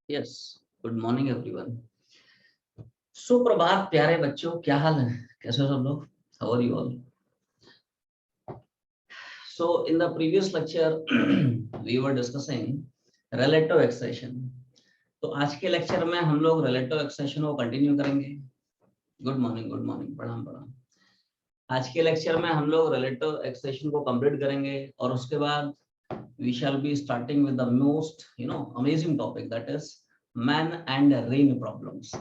Yes, good morning everyone. सुप्रभात प्यारे बच्चों, क्या हाल है, कैसे हो सब लोग? How are you all? So in the previous lecture we were discussing relative expression. तो आज के लेक्चर में हम लोग रिलेटिव एक्सप्रेशन को कंटिन्यू करेंगे। गुड मॉर्निंग, गुड मॉर्निंग, प्रणाम प्रणाम। आज के लेक्चर में हम लोग रिलेटिव एक्सप्रेशन को कंप्लीट करेंगे और उसके बाद we shall be starting with the most amazing topic, that is man and rain problems.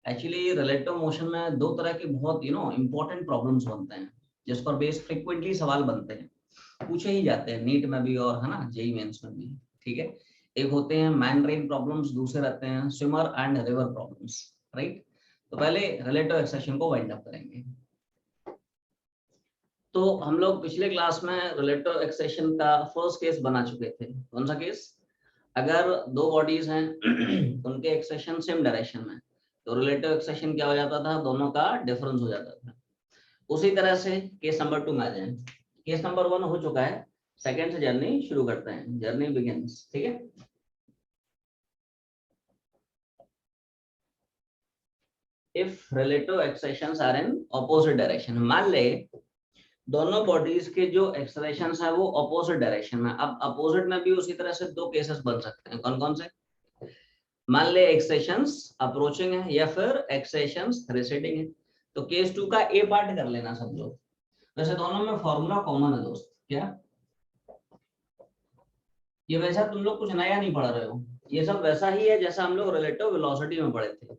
Actually relative motion में दो तरह के बहुत important problems बनते हैं जिस पर बेस frequently सवाल बनते हैं, पूछे ही जाते हैं नीट में भी और है ना जेईई मेंस में भी। ठीक है, एक होते हैं मैन रेन प्रॉब्लम्स, दूसरे रहते हैं swimmer and river problems, right. तो पहले रिलेटिव एक्सप्रेशन को वाइंड अप करेंगे। तो हम लोग पिछले क्लास में रिलेटिव एक्सप्रेशन का फर्स्ट केस बना चुके थे। कौन सा केस? अगर दो बॉडीज हैं उनके एक्सप्रेशन सेम डायरेक्शन में, तो रिलेटिव एक्सप्रेशन क्या हो जाता था? दोनों का डिफरेंस हो जाता था। उसी तरह से केस नंबर 2 में आ जाए। केस नंबर 1 हो चुका है, सेकंड से जर्नी शुरू करते हैं। Journey begins. ठीक है, if relative expressions are in opposite direction. मान ले दोनों बॉडीज के जो एक्सेलरेशंस है वो अपोजिट डायरेक्शन में। अब अपोजिट में भी उसी तरह से दो केसेस बन सकते हैं। कौन कौन से? मान ले एक्सेलरेशंस अप्रोचिंग है या फिर एक्सेलरेशंस रिसेडिंग है। तो केस 2 का ए पार्ट कर लेना सब लोग। वैसे दोनों में फॉर्मूला कॉमन है दोस्त। क्या ये वैसा तुम लोग कुछ नया नहीं पढ़ रहे हो, ये सब वैसा ही है जैसा हम लोग रिलेटिव वेलोसिटी में पढ़े थे।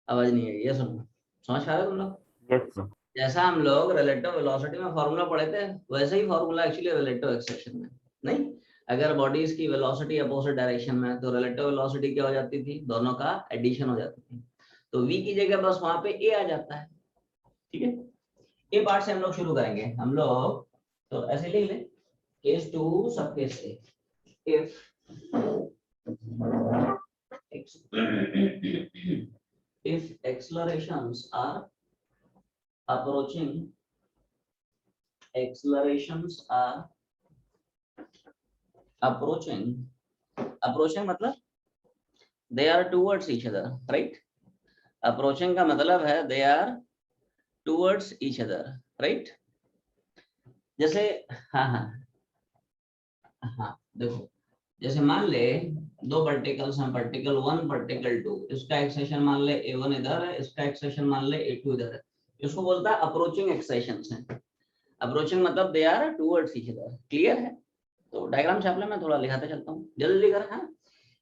आवाज नहीं है, ये सुनो, समझ पा रहे हो तुम लोग? Yes sir. जैसा हम लोग रिलेटिव वेलोसिटी में फॉर्मूला पढ़े थे वैसे ही फॉर्मूला एक्चुअली रिलेटिव एक्सप्रेशन में। नहीं, अगर बॉडीज की वेलोसिटी अपोजिट डायरेक्शन में तो रिलेटिव वेलोसिटी क्या हो जाती थी? दोनों का एडिशन हो जाती थी। तो v की जगह बस वहां पे a आ जाता है। ठीक है, ए पार्ट से हम लोग शुरू करेंगे हम लोग। तो ऐसे लिख ले, केस 2 सब case A. If if accelerations are approaching मतलब they are towards each other, right? approaching का मतलब है they are towards each other, right? जैसे हाँ देखो, जैसे मान ले दो पार्टिकल्स हैं, पार्टिकल 1 पार्टिकल 2, इसका एक्सेशन मान ले a1 इधर है, इसका एक्सेशन मान ले a2 इधर है। इसको बोलता है अप्रोचिंग एक्सेशंस हैं। अप्रोचिंग मतलब they are towards each other. Clear है? तो डायग्राम छाप ले, मैं थोड़ा लिखाते चलता हूँ, जल्दी कर। है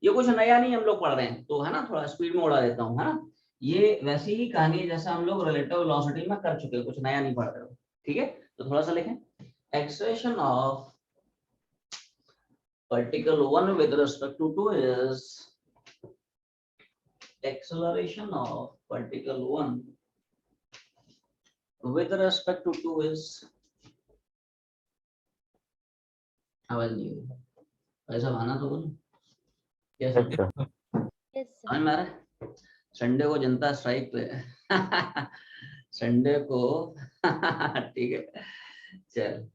ये कुछ नया नहीं हम लोग पढ़ रहे हैं, तो है ना थोड़ा स्पीड में उड़ा देता हूँ, है ना। ये वैसी ही कहानी है जैसा हम लोग रिलेटिव वेलोसिटी में कर चुके हैं, कुछ नया नहीं पढ़ रहे हो। ठीक है, तो थोड़ा सा लिखें, acceleration of particle 1 with respect to 2 is acceleration of particle 1 with respect to 2 is आवाज नहीं हुई, ऐसा बहाना तो बोलो। कैसा समझ में आ रहा है? संडे को जनता स्ट्राइक पे संडे को ठीक है, चल।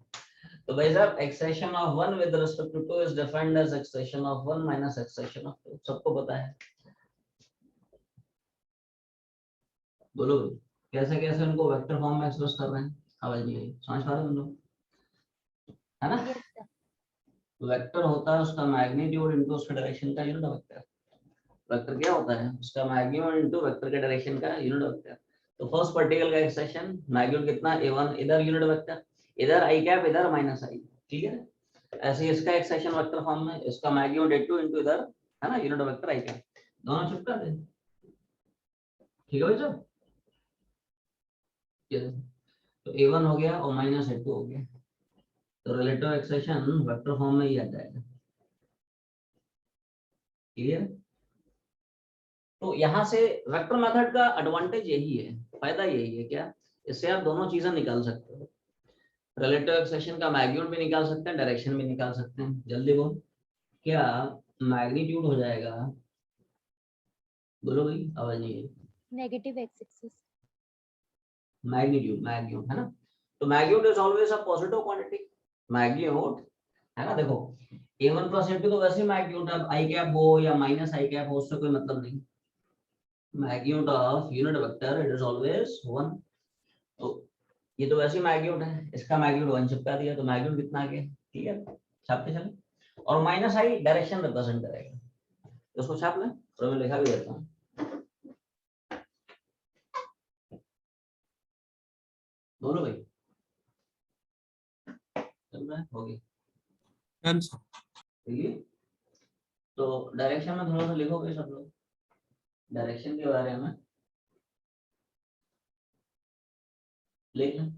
तो भाई साहब acceleration of 1 with respect to 2 is defined as acceleration of 1 minus acceleration of 2। सबको पता है? बोलो कैसे कैसे उनको वेक्टर फॉर्म में एक्सप्रेस कर रहे हैं। आवाज नहीं आई, समझ पा रहे हो तुम लोग? है ना? वेक्टर होता है उसका मैग्नीट्यूड इनटू उसके डायरेक्शन का यूनिट वेक्टर। वेक्टर क्या होता है? उसका मैग्नीट्यूड इनटू वेक्टर के डायरेक्शन का यूनिट वेक्टर। तो फर्स्ट पार्टिकल का एक्सेशन मैग्नीट्यूड कितना? a1 इधर यूनिट वेक्टर, इधर i कैप, इधर माइनस i। ठीक है, ऐसे इसका एक्सेशन वेक्टर फॉर्म में, इसका मैग्नीट्यूड a2 इनटू इधर है ना यूनिट वेक्टर i कैप, दोनों चिपका दे। ठीक है भाई साहब, तो a1 हो गया और माइनस a2 हो गया, तो रिलेटिव एक्सेशन वेक्टर फॉर्म में ही आ जाएगा। क्लियर? तो यहाँ से वेक्टर मेथड का एडवांटेज यही है, फायदा यही है। क्या? इससे आप दोनों चीजें निकाल सकते हो, रिलेटिव एक्सेशन का मैग्नीट्यूड भी निकाल सकते हैं, डायरेक्शन भी निकाल सकते हैं। जल्दी बोल, क्या मैग्नीट्यूड हो जाएगा? बोलो भाई, आवाज नहीं है। नेगेटिव एक्स एक्सिस मैग्नीट्यूड है ना, तो magnitude is always a positive quantity. Magnitude है ना। देखो a1 प्लस a2 तो वैसे मैग्नीट्यूड अब आई कैप हो या माइनस आई कैप हो उससे कोई मतलब नहीं, magnitude of unit vector it is always 1। तो ये तो वैसे मैग्नीट्यूड है, इसका मैग्नीट्यूड 1 चिपका दिया तो मैग्नीट्यूड कितना आ गया, ठीक है छापते चले। और माइनस आई डायरेक्शन रिप्रेजेंट करेगा, तो उसको छाप लें, तो मैं लिखा भी देता हूँ। बोलो भाई, चल रहा है, हो गया ठीक है। तो डायरेक्शन में थोड़ा सा लिखोगे सब लोग, डायरेक्शन के बारे में लिख लें।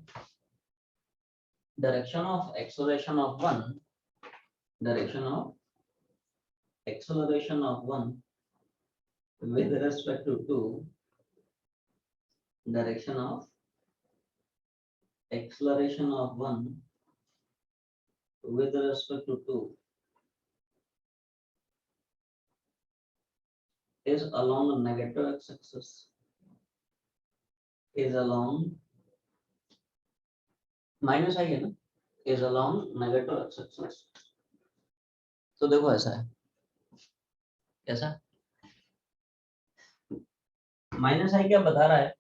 Direction of acceleration of one, direction of acceleration of one with respect to two, direction of acceleration of one with respect to two is along the negative x-axis, is along minus आई है ना, is along negative x-axis। तो देखो ऐसा है, कैसा minus आई क्या बता रहा है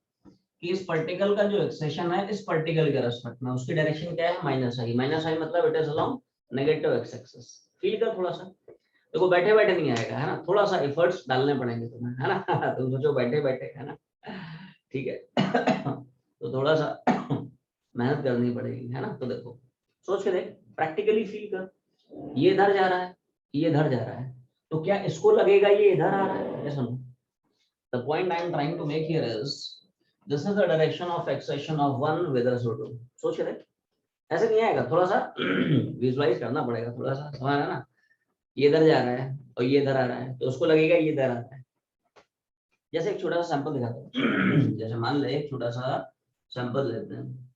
कि इस पार्टिकल का जो एक्सेशन है इस पार्टिकल के रेस्पेक्ट में उसकी डायरेक्शन क्या है माइनस आई, माइनस आई मतलब it is along negative x axis. Feel कर थोड़ा सा, देखो बैठे बैठे नहीं आएगा है ना, थोड़ा सा एफर्ट्स डालने पड़ेंगे तुम्हें है ना तुम सोचो बैठे बैठे है ना, ठीक है तो थोड़ा सा मेहनत करनी पड़ेगी है ना। तो देखो सोच के देख, प्रैक्टिकली फील कर, ये इधर जा रहा है, ये इधर जा रहा है, तो क्या इसको लगेगा ये इधर आ रहा है, ये सुनो। The point I am trying to make here is this is the direction of acceleration of one with respect to, सोच रहे ऐसे नहीं आएगा, थोड़ा सा विजुअलाइज करना पड़ेगा, थोड़ा सा समझ है ना। ये इधर जा रहा है और ये इधर आ रहा है, तो उसको लगेगा ये इधर आ रहा है। जैसे एक छोटा सा सैंपल दिखाता हूँ जैसे मान ले एक छोटा सा सैंपल लेते हैं,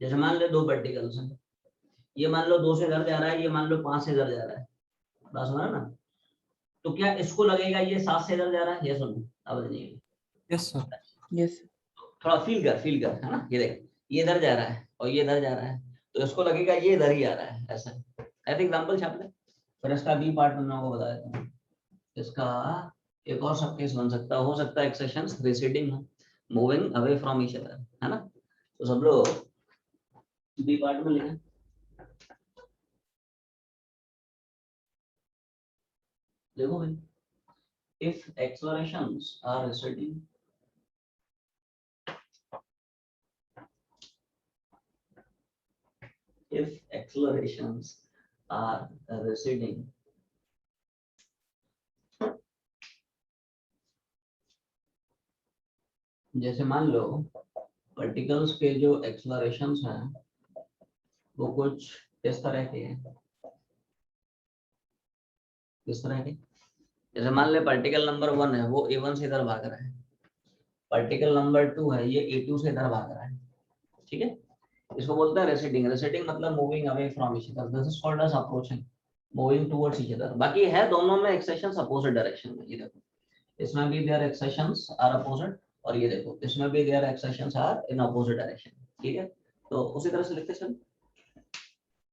जैसे मान ले दो पार्टिकल्स हैं, ये मान लो 2 से इधर जा रहा है, ये मान लो 5 से इधर जा रहा है, बात समझ ना। तो क्या इसको लगेगा ये 7 से इधर जा रहा है, ये सुनो अब नहीं, यस सर, यस थोड़ा फील कर है ना। ये देख ये इधर जा रहा है और ये इधर जा रहा है, तो इसको लगेगा ये इधर ही आ रहा है, ऐसा ऐसे एग्जांपल छाप ले। फिर इसका बी पार्ट तुम लोगों को बता देता हूँ। इसका एक और सब केस बन सकता है, हो सकता है एक्सेशंस रिसीडिंग हो, moving away from each other है ना। तो सब लोग बी पार्ट में लिखें, देखो भाई, if accelerations are receding, if accelerations are receding, जैसे मान लो पार्टिकल्स के जो एक्सेलरेशंस हैं वो कुछ इस तरह के हैं, किस तरह के, जैसे मान ले पार्टिकल नंबर 1 है वो A1 से इधर भाग रहा है, पार्टिकल नंबर 2 है ये A2 से इधर भाग रहा है, ठीक है। इसको बोलते हैं रेसिडिंग, रेसिडिंग मतलब moving away from each other, this is called as approaching, moving towards each other. बाकी है दोनों में एक्सेशंस अपोजिट डायरेक्शन में, ये देखो इसमें भी देयर एक्सेशंस आर अपोजिट, और ये देखो इसमें भी their accelerations are in opposite direction, ठीक है। तो उसी तरह से लिखते चलो,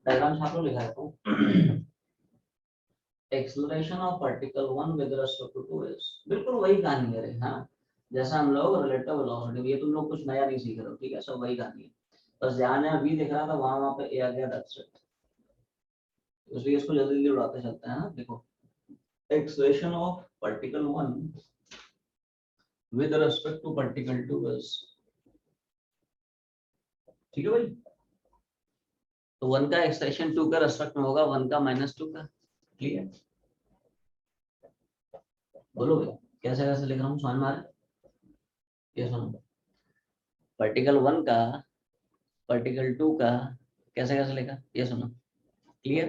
डायग्राम छाप लो, लिखा है तो acceleration of particle 1 with respect to 2 is, बिल्कुल वही कहानी है रे, हाँ जैसा हम लोग रिलेटिव वेलोसिटी, ये तुम लोग कुछ नया नहीं सीख रहे हो, ठीक है, सब वही कहानी है, बस जहाँ जहाँ v दिख रहा था वहां पे a आ गया, दैट्स इट। इसलिए इसको जल्दी जल्दी उड़ाते चलते हैं ना। देखो acceleration of particle 1 with respect to particle 2 is, ठीक है भाई। तो 1 का एक्सटेंशन 2 का रेस्पेक्ट में होगा, 1 का -2 का, क्लियर। बोलो भाई कैसे कैसे लिख रहा हूँ, समझ में आ रहा है। ये सुनो पार्टिकल 1 का पार्टिकल 2 का कैसे कैसे लिखा, ये सुनो क्लियर।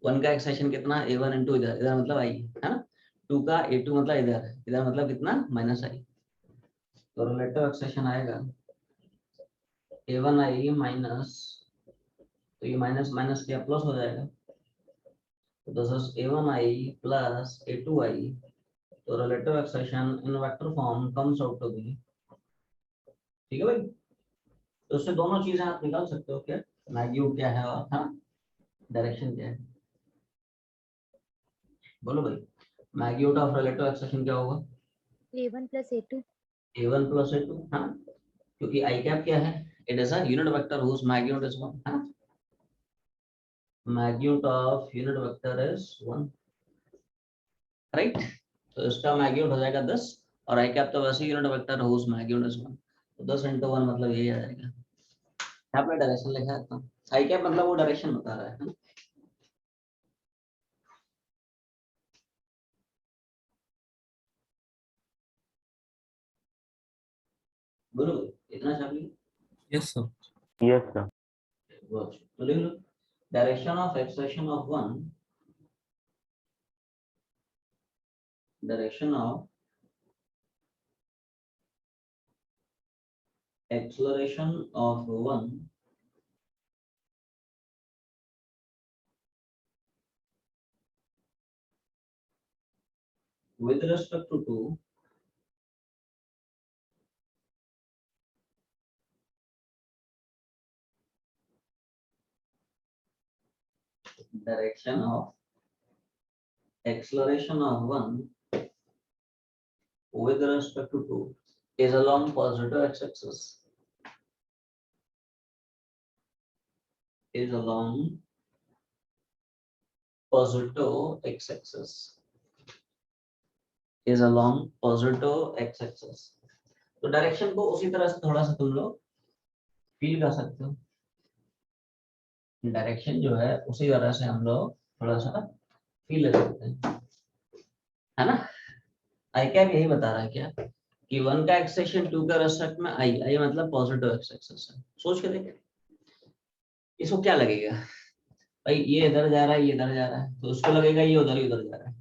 1 का एक्सटेंशन कितना A1 इंटू इधर, इधर मतलब आई है ना, 2 का A2 मतलब इधर, इधर मतलब कितना -i, तो रिलेटिव एक्सटेंशन आएगा A1i माइनस, तो ये माइनस माइनस क्या प्लस हो जाएगा, तो this is A1i plus A2i, तो relative extension in vector form comes out to be, ठीक है भाई। तो उससे दोनों चीजें आप निकाल सकते हो, क्या मैग्नीट्यूड क्या है और हाँ डायरेक्शन क्या है, बोलो भाई। मैग्नीट्यूड ऑफ रिलेटिव एक्सेशन क्या होगा, A1 plus A2. A1 plus A2, हाँ, क्योंकि i कैप क्या है, it is a unit vector whose magnitude is 1, है ना, magnitude of unit vector is 1, right. तो इसका मैग्नीट्यूड हो जाएगा 10 और i कैप तो वैसे unit vector whose magnitude is 1, तो 10 × 1 मतलब यही आ जाएगा। यहाँ पे डायरेक्शन लिखा है, तो i कैप मतलब वो डायरेक्शन बता रहा है ना? बोलो इतना चाहिए। Yes, sir. Yes, sir. तो लिख लो direction of acceleration of one, direction of acceleration of one with respect to two direction of acceleration of one with respect to two is along positive x-axis, is along positive x-axis, is along positive x-axis। तो direction को उसी तरह से थोड़ा सा तुम लोग feel कर सकते हो, डायरेक्शन जो है उसी तरह से हम लोग थोड़ा सा फील कर सकते हैं, है ना। आई क्या यही बता रहा है क्या कि वन का एक्सेशन टू का रेस्पेक्ट में आई मतलब पॉजिटिव एक्स एक्सिस है। सोच के देख इसको क्या लगेगा, भाई ये इधर जा रहा है ये इधर जा रहा है, तो उसको लगेगा ये उधर ही उधर जा रहा है।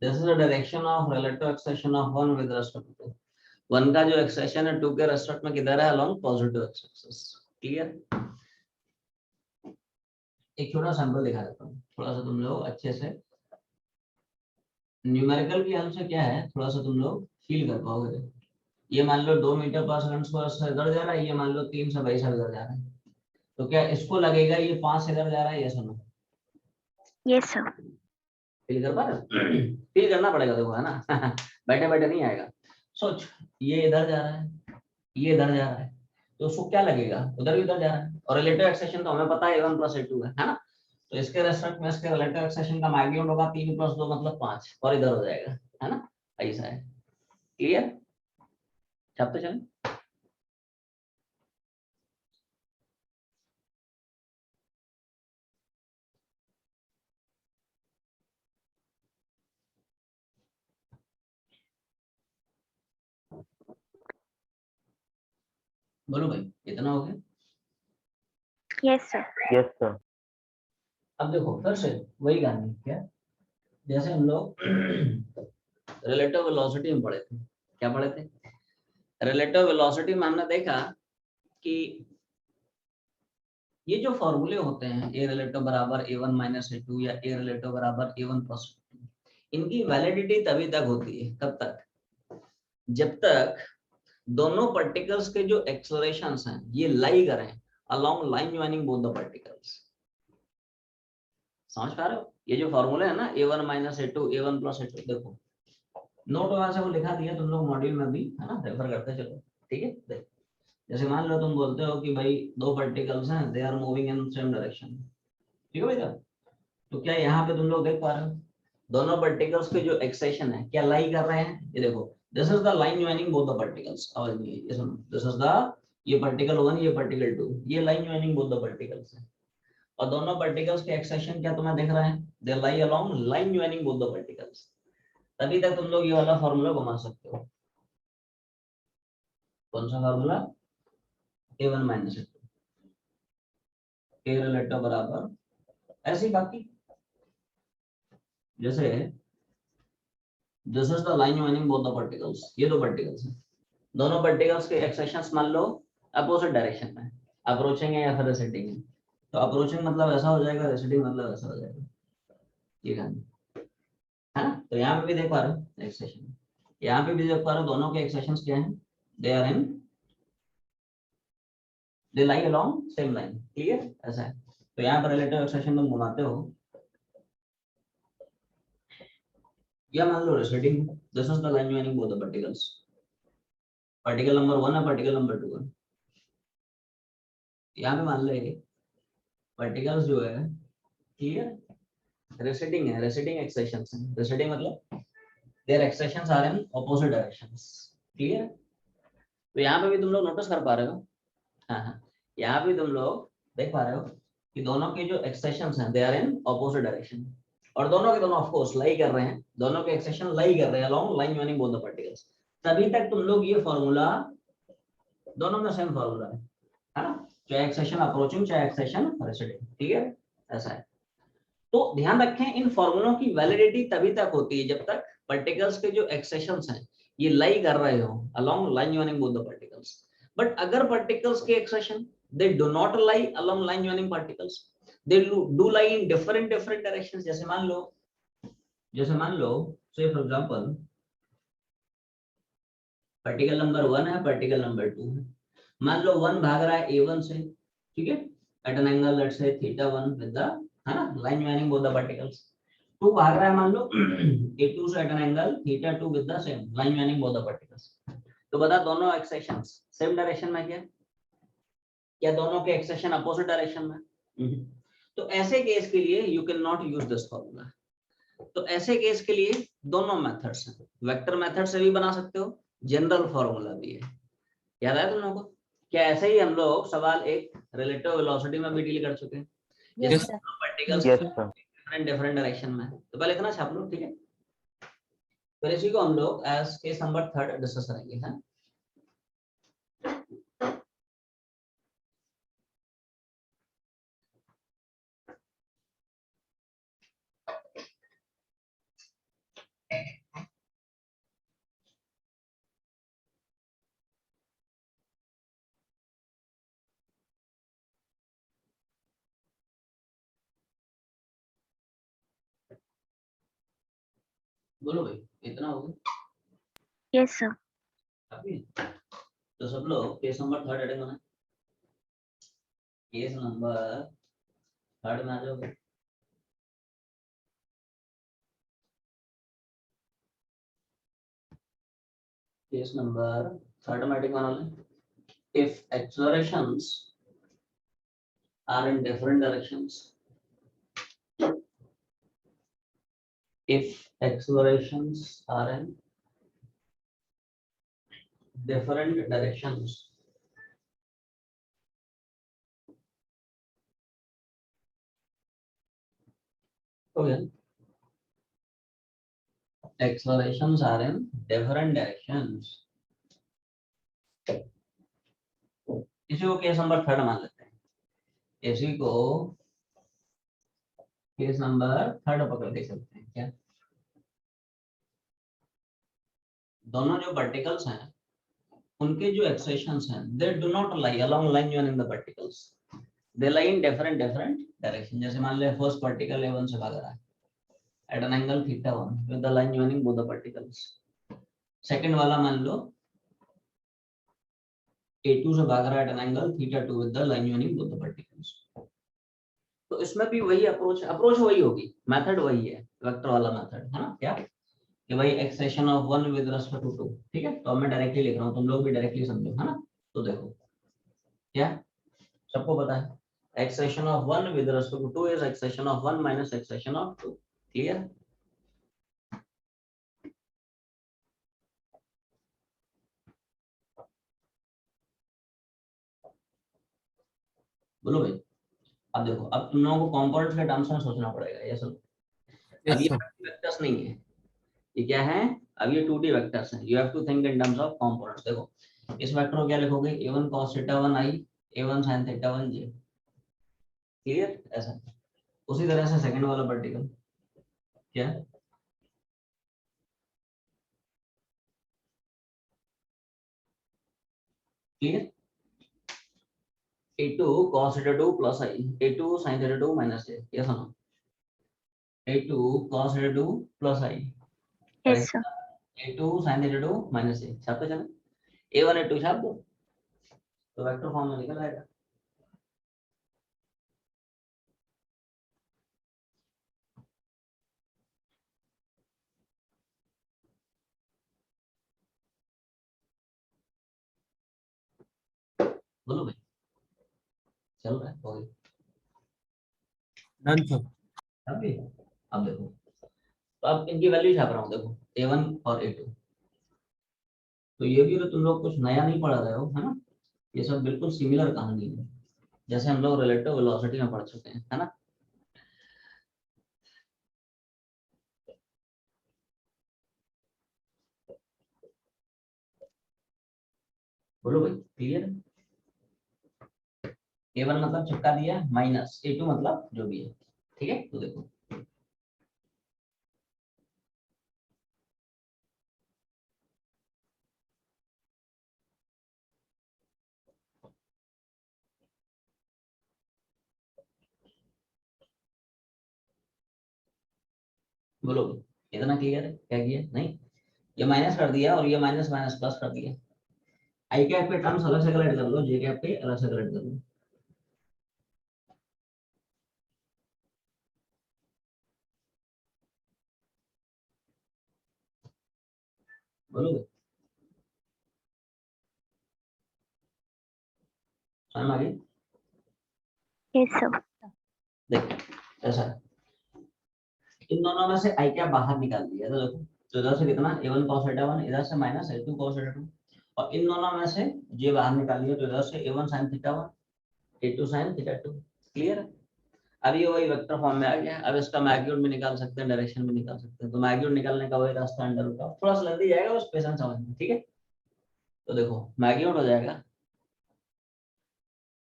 This is the direction of relative acceleration of one with respect to one का जो एक्सेशन है टू के रेस्पेक्ट में किधर है, along positive x axis. Clear. एक छोटा सैंपल दिखा देता हूँ, थोड़ा सा तुम लोग अच्छे से न्यूमेरिकल की हेल्प से क्या है थोड़ा सा तुम लोग फील कर पाओगे। ये मान लो 2 मीटर पर सेकंड से इधर जा रहा है, ये मान लो 3 से 22 इधर जा रहा है, तो क्या इसको लगेगा ये 5 इधर जा रहा है, ये सुनो। Yes, sir. फील कर पा रहे, फील करना पड़ेगा देखो, है ना बैठे बैठे नहीं आएगा। सोच ये इधर जा रहा है ये इधर जा रहा है, तो उसको क्या लगेगा, उधर भी उधर जा रहा है। और रिलेटिव एक्सेशन तो हमें पता है a1 + a2 है ना, तो इसके रेस्पेक्ट में इसके रिलेटिव एक्सेशन का मैग्नीट्यूड होगा 3 + 2 मतलब 5 और इधर हो जाएगा, है ना, ऐसा है। क्लियर, छापते चलें। बोलो भाई इतना हो गया। Yes, sir. Yes, sir. अब देखो फिर से वही कहानी क्या, जैसे हम लोग रिलेटिव वेलोसिटी में पढ़े थे, क्या पढ़े थे, रिलेटिव वेलोसिटी में हमने देखा कि ये जो फॉर्मूले होते हैं ए रिलेटिव बराबर a1 - a2 या ए रिलेटिव बराबर a1 + a2, इनकी वैलिडिटी तभी तक होती है, कब तक, जब तक दोनों पार्टिकल्स के जो एक्सेलरेशंस हैं ये लाई करें along line joining both the particles. समझ पा रहे हो, ये जो फॉर्मूला है ना a1 - a2 a1 + a2, देखो नोट वहां से वो लिखा दिया तुम लोग मॉड्यूल में भी, है ना, रेफर करते चलो। ठीक है, देख जैसे मान लो तुम बोलते हो कि भाई दो पार्टिकल्स हैं, they are moving in same direction, ठीक है भैया, तो क्या यहाँ पे तुम लोग देख पा रहे हो दोनों पार्टिकल्स के जो एक्सेशन है क्या लाई कर रहे हैं, ये देखो this is the line joining both the particles. आवाज नहीं है, ये सुनो, दिस इज द, ये पार्टिकल 1 ये पार्टिकल 2, ये line joining both the particles है, और दोनों पार्टिकल्स के एक्सेशन क्या तुम्हें दिख रहे हैं, they lie along line joining both the particles. तभी तक तुम लोग ये वाला फॉर्मूला घुमा सकते हो। कौन सा formula, a1 - a2 a relative बराबर, ऐसे ही बाकी जैसे this is the line joining both the particles, ये दो पार्टिकल्स हैं, दोनों पार्टिकल्स के एक्सेशंस मान लो अपोजिट डायरेक्शन में, अप्रोचिंग है या फिर रिसेटिंग है, तो अप्रोचिंग मतलब ऐसा हो जाएगा, रिसेटिंग मतलब ऐसा हो जाएगा, ये कहानी है ना। तो यहाँ पे भी देख पा रहे हो एक्सेशन, यहाँ पे भी देख पा रहे हो दोनों के एक्सेशंस क्या हैं, they are in, they lie along same line. Clear, ऐसा है। तो यहाँ पर रिलेटिव एक्सटेंशन तुम घुमाते हो, या मान लो receding, this is the line joining both the particles, particle number 1 है, पार्टिकल नंबर 2 है। यहाँ पे मान ले पार्टिकल्स जो है, क्लियर, रेसिडिंग है, रेसिडिंग एक्सटेंशंस हैं। रेसिडिंग मतलब their extensions are in opposite directions, clear. तो यहाँ पे भी तुम लोग नोटिस कर पा रहे हो, हाँ, यहाँ पे तुम लोग देख पा रहे हो कि दोनों के जो एक्सटेंशंस हैं they are in opposite direction, और दोनों के दोनों ऑफ कोर्स लाई कर रहे हैं, दोनों के एक्सटेंशन लाई कर रहे हैं along line joining both the particles. तभी तक तुम लोग ये फॉर्मूला, दोनों में सेम फॉर्मूला है ना, चाहे एक्सटेंशन अप्रोचिंग चाहे एक्सटेंशन रेसिडिंग, ठीक है, ऐसा है। तो ध्यान रखें इन फॉर्मूलों की वैलिडिटी तभी तक होती है जब तक पार्टिकल्स के जो एक्सटेंशंस हैं ये लाई कर रहे हो along line joining both the particles. But अगर पार्टिकल्स के extension they do not lie along line joining particles, they do lie in different directions। जैसे मान लो say for example particle number 1 है, पार्टिकल नंबर 2 है। मान लो 1 भाग रहा है A1 से, ठीक है, at an angle let's say θ1 with the, है ना, line joining both the particles. 2 भाग रहा है मान लो A2 से at an angle θ2 with the same line joining both the particles. तो बता दोनों एक्सटेंशंस सेम डायरेक्शन में क्या दोनों के एक्सटेंशन अपोजिट डायरेक्शन में? तो ऐसे केस के लिए you can not use this formula. तो ऐसे केस के लिए दोनों मेथड्स हैं, वेक्टर मेथड से भी बना सकते हो, जनरल फॉर्मूला भी है। याद आया तुम लोगों को? क्या ऐसे ही हम लोग सवाल एक रिलेटिव वेलोसिटी में भी डील कर चुके हैं, जैसे पार्टिकल्स डिफरेंट डायरेक्शन में। तो पहले इतना छाप लो, ठीक है, फिर इसी को हम लोग एज केस नंबर 3 डिस्कस करेंगे, है। बोलो भाई, इतना हो गया? Yes, sir. अभी तो सब लोग केस नंबर 3 अटेंड करना, केस नंबर 3 में आ जाओगे। केस नंबर 3 में अटेंड करना है। If accelerations are in different directions, if accelerations are in different directions, okay, accelerations are in different directions, इसी को केस नंबर 3 मान लेते हैं, इसी को केस नंबर 3 पकड़ के चलते हैं। क्या दोनों जो पार्टिकल्स हैं उनके जो एक्सटेंशंस हैं they do not lie along line joining the particles, they lie in different direction. जैसे मान ले फर्स्ट पार्टिकल A1 से भाग रहा है at an angle θ1 with the line joining both the particles. Second वाला मान लो A2 से भाग रहा है at an angle θ2 with the line joining both the particles. तो इसमें भी वही अप्रोच वही होगी, मेथड वही है, वेक्टर वाला मेथड, है ना। क्या कि भाई extension of 1 with respect to 2, ठीक है। तो मैं डायरेक्टली लिख रहा हूँ, तुम लोग भी डायरेक्टली समझो, है ना। तो देखो क्या सबको पता है, extension of 1 with respect to 2 is extension of 1 minus extension of 2, clear. बोलो भाई। अब देखो, अब तुम लोगों को कंपोनेंट्स के टर्म्स में सोचना पड़ेगा, ये सब। अब ये वेक्टर्स नहीं है, ये क्या है, अब ये 2D वेक्टर्स हैं। You have to think in terms of components. देखो इस वेक्टर को क्या लिखोगे, a1 cos θ1 i, a1 sin θ1 j, clear, ऐसा। उसी तरह से सेकंड वाला पार्टिकल क्या, clear, a2 cos θ2 plus i, a2 sin θ2 minus j, ये सुनो, a2 cos θ2 plus i, Yes, sir. a2 sin θ2 minus j, छापते चले, a1 a2 छाप दो तो वेक्टर फॉर्म में निकल आएगा। बोलो भाई, चल रहा है, हो गया डन सर। अभी। अब देखो, तो अब इनकी वैल्यू छाप रहा हूँ, देखो A1 और A2। तो ये भी तो तुम लोग कुछ नया नहीं पढ़ा रहे हो, है ना? ये सब बिल्कुल सिमिलर कहानी है, जैसे हम लोग रिलेटिव वेलोसिटी में पढ़ चुके हैं, है ना? बोलो भाई, क्लियर? A1 मतलब चिपका दिया, माइनस A2 मतलब जो भी है, ठीक है? तो देखो, बोलो भाई, इतना क्लियर है? क्या किया? नहीं, ये माइनस कर दिया और ये माइनस माइनस प्लस कर दिया। आई कैप के टर्म्स अलग से कलेक्ट कर लो, जे कैप के अलग से कलेक्ट कर लो। बोलो भाई, समझ आ गई? Yes, sir. देखो ऐसा है, इन दोनों में से आई कैप बाहर निकाल दिया, तो देखो, तो इधर से कितना A1 cos थीटा 1, इधर से माइनस A2 cos थीटा 2, और इन दोनों में से जे बाहर निकाल लिया, तो इधर से A1 sin theta 1, A2 sin theta 2। Clear है? अब ये वही वेक्टर फॉर्म में आ गया। अब इसका मैग्नीट्यूड भी निकाल सकते हैं, डायरेक्शन भी निकाल सकते हैं। तो मैग्नीट्यूड निकालने का वही रास्ता अंडर रूट का, थोड़ा सा लेंदी जाएगा, उस पेशेंस समझना, ठीक है? तो देखो मैग्नीट्यूड हो जाएगा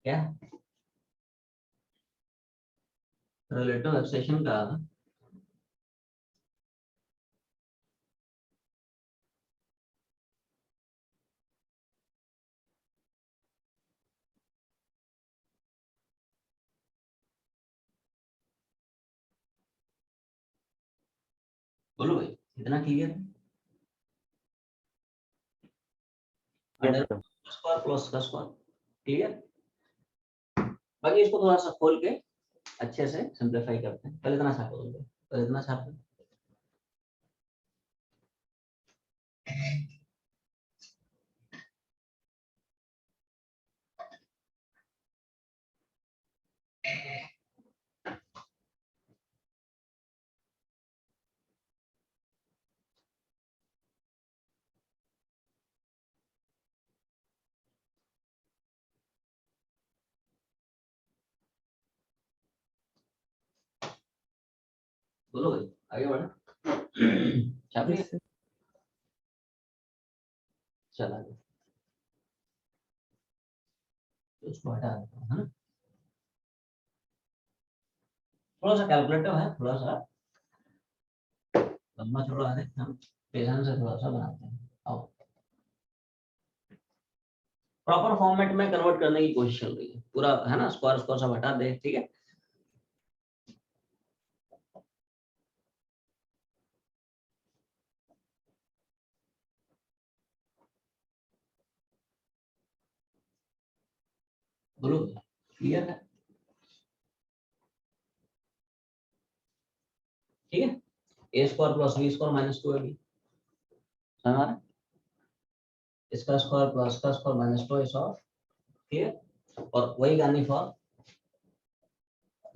क्या, रिलेटिव एक्सेशन का, बोलो भाई, इतना क्लियर है? Yes, under sir. Square plus का स्क्वायर, क्लियर? बाकी इसको थोड़ा सा खोल के अच्छे से सिंप्लीफाई करते हैं। पहले इतना छापो, पहले इतना छापो। बोलो भाई, आगे बढ़े। छाप लिया? Yes sir. चला गया, तो उसको हटा देता हूँ, है ना? थोड़ा सा कैलकुलेटिव है, थोड़ा सा लंबा चौड़ा है, हम पेशेंस से थोड़ा सा बनाते हैं। आओ, प्रॉपर फॉर्मेट में कन्वर्ट करने की कोशिश चल रही है पूरा, है ना? स्क्वायर स्क्वायर सब हटा दे, ठीक है? बोलो, क्लियर है? ठीक है, A square plus B square minus 2ab, समझ आ रहा है? इसका स्क्वायर प्लस का square minus 2 is of, clear? और वही गानी फॉर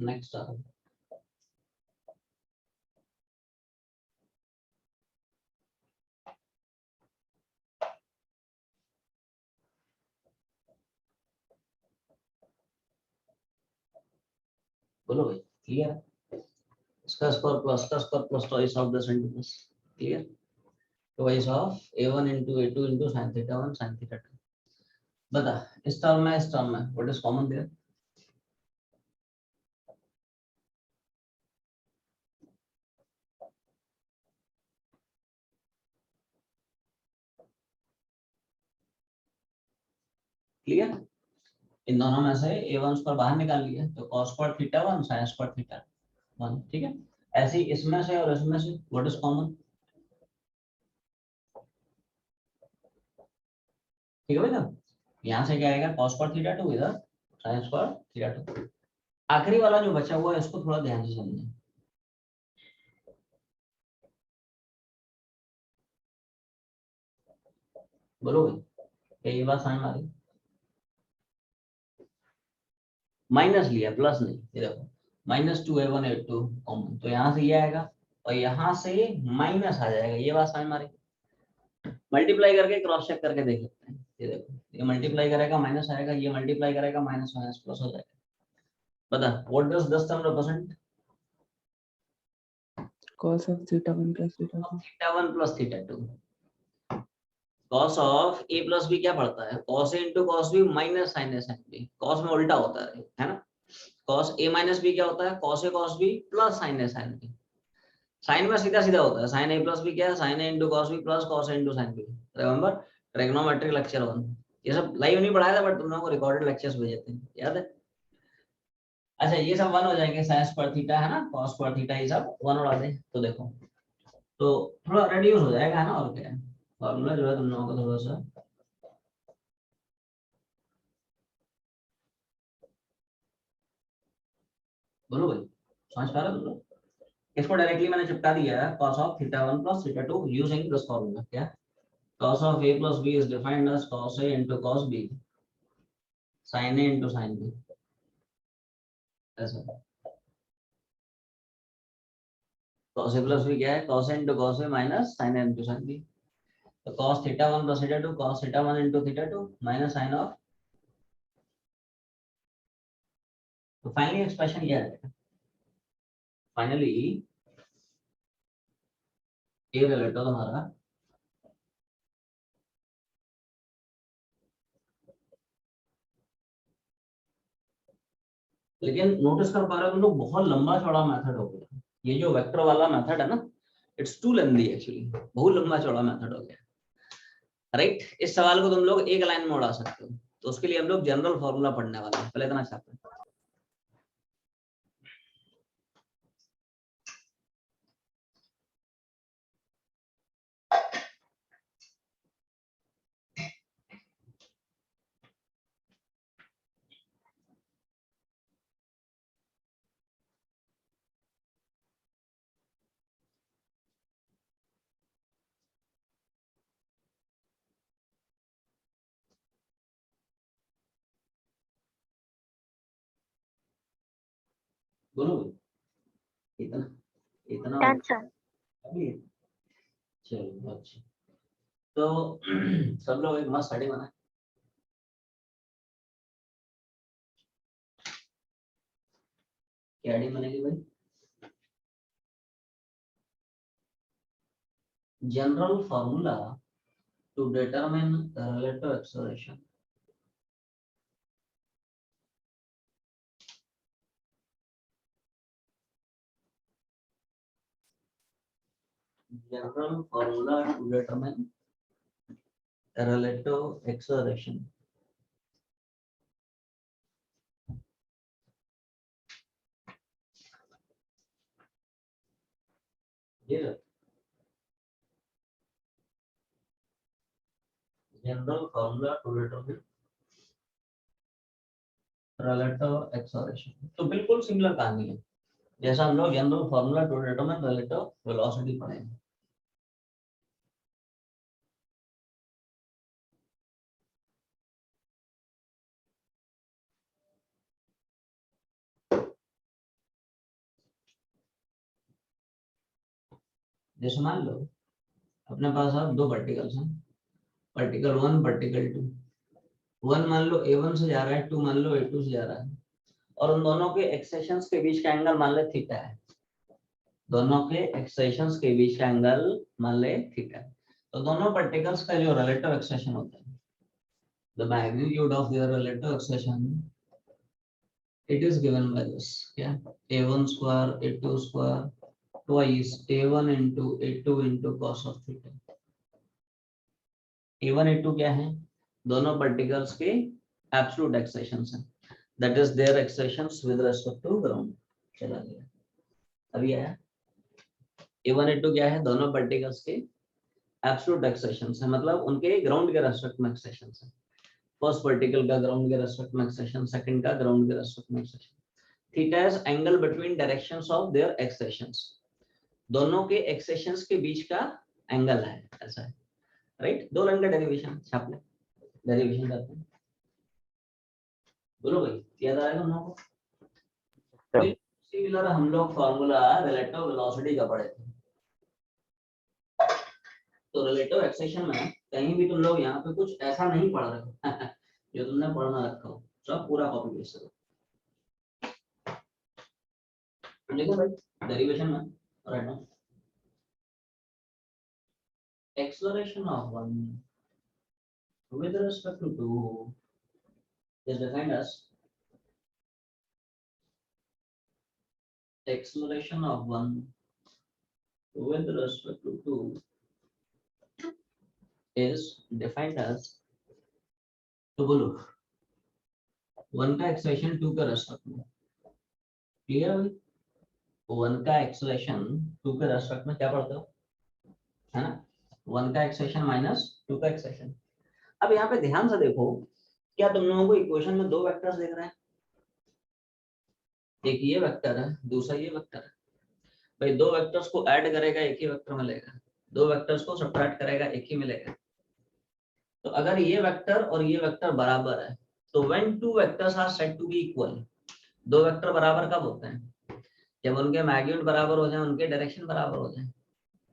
नेक्स्ट टर्म। बोलो भाई, क्लियर है? इसका स्क्वायर प्लस का square plus 2 is of the centimetre, clear? तो is of a1 into a2 into sin theta 1 sin theta 2। बता, इस टर्म में, इस टर्म में what is common there? Clear? इन दोनों में से a1 स्क्वायर बाहर निकाल लिया, तो cos square theta 1 sin square theta 1, ठीक है? ऐसे ही इसमें से और इसमें से व्हाट इज कॉमन? ठीक है भाई साहब? यहाँ से क्या आएगा? cos स्क्वायर थीटा 2, इधर sin स्क्वायर थीटा 2। आखिरी वाला जो बचा हुआ है, इसको थोड़ा ध्यान से समझना। बोलो भाई, क्या ये बात समझ में आ रही? माइनस लिया प्लस नहीं, ये देखो -2a1a2 कॉमन, तो यहाँ से ये आएगा और यहाँ से माइनस आ जाएगा, ये बात समझ में आ रही है। मल्टीप्लाई करके क्रॉस चेक करके देख सकते हैं, ये देखो ये मल्टीप्लाई करेगा माइनस आएगा, ये मल्टीप्लाई करेगा माइनस माइनस प्लस हो जाएगा। बता what does this term represent? cos of theta 1 plus theta 2. Theta 1 plus theta 2। cos of a plus b क्या पड़ता है? cos a into cos b minus sin a sin b। cos में उल्टा होता है ना? cos a माइनस b क्या होता है? cos a cos b plus sin a sin b। sin में सीधा सीधा होता है, sin a प्लस b क्या है? sin a into cos b plus cos a into sin b। Remember trigonometric lecture 1, ये सब लाइव नहीं पढ़ाया था बट तुम लोगों को रिकॉर्डेड लेक्चर्स भेजे थे, याद है? अच्छा ये सब 1 हो जाएंगे, sin पर थीटा है ना, cos पर थीटा, ये सब 1 उड़ा दे तो देखो तो थोड़ा रेड्यूस हो जाएगा, है ना? और क्या है फॉर्मूला जो है तुम लोगों का थोड़ा सा बोलो भाई, समझ पा रहे हो तुम लोग? इसको डायरेक्टली मैंने चिपका दिया है, cos of theta 1 plus theta 2 using this formula. क्या? cos of a plus b is defined as cos a into cos b sin a into sin b, ऐसा। cos a प्लस b क्या है? cos a into cos a minus sin a into sin b। तो cos theta 1 plus theta 2 cos theta 1 into theta 2 minus sin of, तो finally expression ये आएगा। Finally ये relative हमारा लेकिन नोटिस कर पा रहे हो तुम लोग, बहुत लंबा चौड़ा मेथड हो गया ये जो वेक्टर वाला मेथड है ना, इट्स टू लेंथी एक्चुअली, बहुत लंबा चौड़ा मेथड हो गया, राइट? इस सवाल को तुम लोग एक लाइन में उड़ा सकते हो, तो उसके लिए हम लोग जनरल फॉर्मूला पढ़ने वाले हैं, पहले इतना चाहते हैं। बोलो इतना इतना Done, sir. अभी चलो अच्छा, तो सब लोग एक मस्त स्टडी बनाए। क्या आईडी बनेगी भाई? General formula to determine relative acceleration. General formula to determine relative acceleration। General formula to determine relative acceleration, तो बिल्कुल सिमिलर कहानी है जैसा हम लोग general formula to determine relative velocity पढ़ेंगे। जैसे मान लो अपने पास अब दो पार्टिकल्स हैं, पार्टिकल 1 पार्टिकल 2। 1 मान लो a1 से जा रहा है, 2 मान लो a2 से जा रहा है, और उन दोनों के एक्सेशंस के बीच का एंगल मान ले थीटा है। दोनों के एक्सेशंस के बीच का एंगल मान ले थीटा है। तो दोनों पार्टिकल्स का जो रिलेटिव एक्सेशन होता है, the magnitude of their relative acceleration, it is given by this, क्या? a1 square a2 square twice a1 into a2 into cos of theta। a1 a2 क्या है? दोनों पार्टिकल्स के एब्सोल्यूट एक्सेशंस हैं, that is their accelerations with respect to ground. चला गया अभी आया। a1 a2 क्या है? दोनों पार्टिकल्स के एब्सोल्यूट एक्सेशंस हैं, मतलब उनके ग्राउंड के रिस्पेक्ट में एक्सेशंस हैं। फर्स्ट पार्टिकल का ग्राउंड के रिस्पेक्ट में एक्सेशन, सेकंड का ग्राउंड के रिस्पेक्ट में acceleration. Theta is angle between directions of their accelerations, दोनों के एक्सेशंस के बीच का एंगल है, ऐसा है, राइट? दो लाइन का डेरिवेशन छाप ले, डेरिवेशन करते हैं। बोलो भाई, याद आएगा हम लोगों को? सर सिमिलर हम लोग फॉर्मूला रिलेटिव वेलोसिटी का पढ़े थे। तो रिलेटिव एक्सेशन में कहीं भी तुम लोग यहाँ पे कुछ ऐसा नहीं पढ़ रहे हो जो तुमने पढ़ना रखा हो, सब पूरा कॉपी पेस्ट करो। देखो भाई डेरिवेशन में right now acceleration of one with respect to two is defined as acceleration of one with respect to two is defined as, तो बोलो वन का एक्सेलेरेशन टू के रेस्पेक्ट में, क्लियर है भाई? वन का एक्सेलेरेशन टू के रेस्पेक्ट में क्या पढ़ते हो, है ना? वन का एक्सेलेरेशन माइनस टू का एक्सेलेरेशन। अब यहाँ पे ध्यान से देखो, क्या तुम लोगों को इक्वेशन में दो वेक्टर्स दिख रहे हैं? एक ये वेक्टर है, दूसरा ये वेक्टर है। भाई दो वेक्टर्स को ऐड करेगा एक ही वेक्टर मिलेगा, दो वेक्टर्स को सब्ट्रैक्ट करेगा एक ही मिलेगा। तो अगर ये वेक्टर और ये वेक्टर बराबर है तो when two vectors are said to be equal, दो वेक्टर बराबर कब होते हैं? जब उनके मैग्नीट्यूड बराबर हो जाए, उनके डायरेक्शन बराबर हो जाए।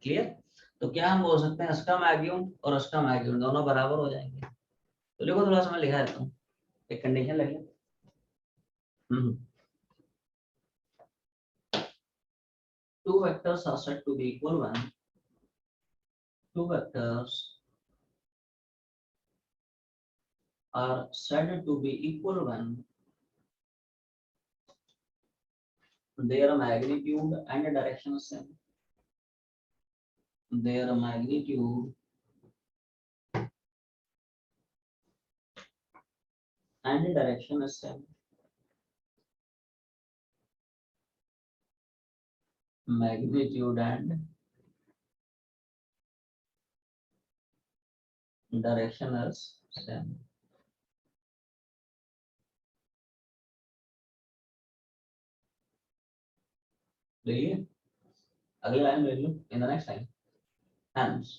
क्लियर? तो क्या हम बोल सकते हैं इसका मैग्नीट्यूड और इसका मैग्नीट्यूड दोनों बराबर हो जाएंगे। तो देखो थोड़ा सा मैं लिखा देता हूँ, एक कंडीशन लगे। Two vectors are said to be equal when two vectors are said to be equal when their magnitude and direction is same. Their magnitude and direction is same. Magnitude and direction is same. देखिए अगली line ले लो, in the next line. Hence,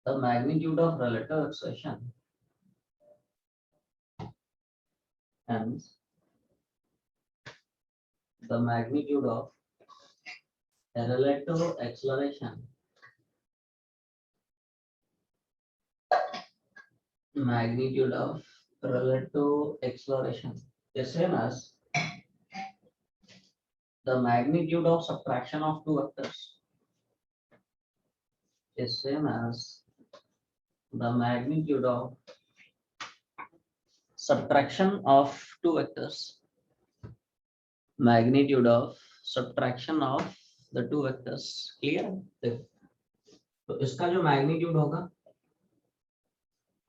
the magnitude of relative acceleration. Hence, the magnitude of relative acceleration. Magnitude of relative acceleration is same as the magnitude of subtraction of two vectors is same as the magnitude of subtraction of two vectors. Magnitude of subtraction of the two vectors. Clear? तो इसका जो magnitude होगा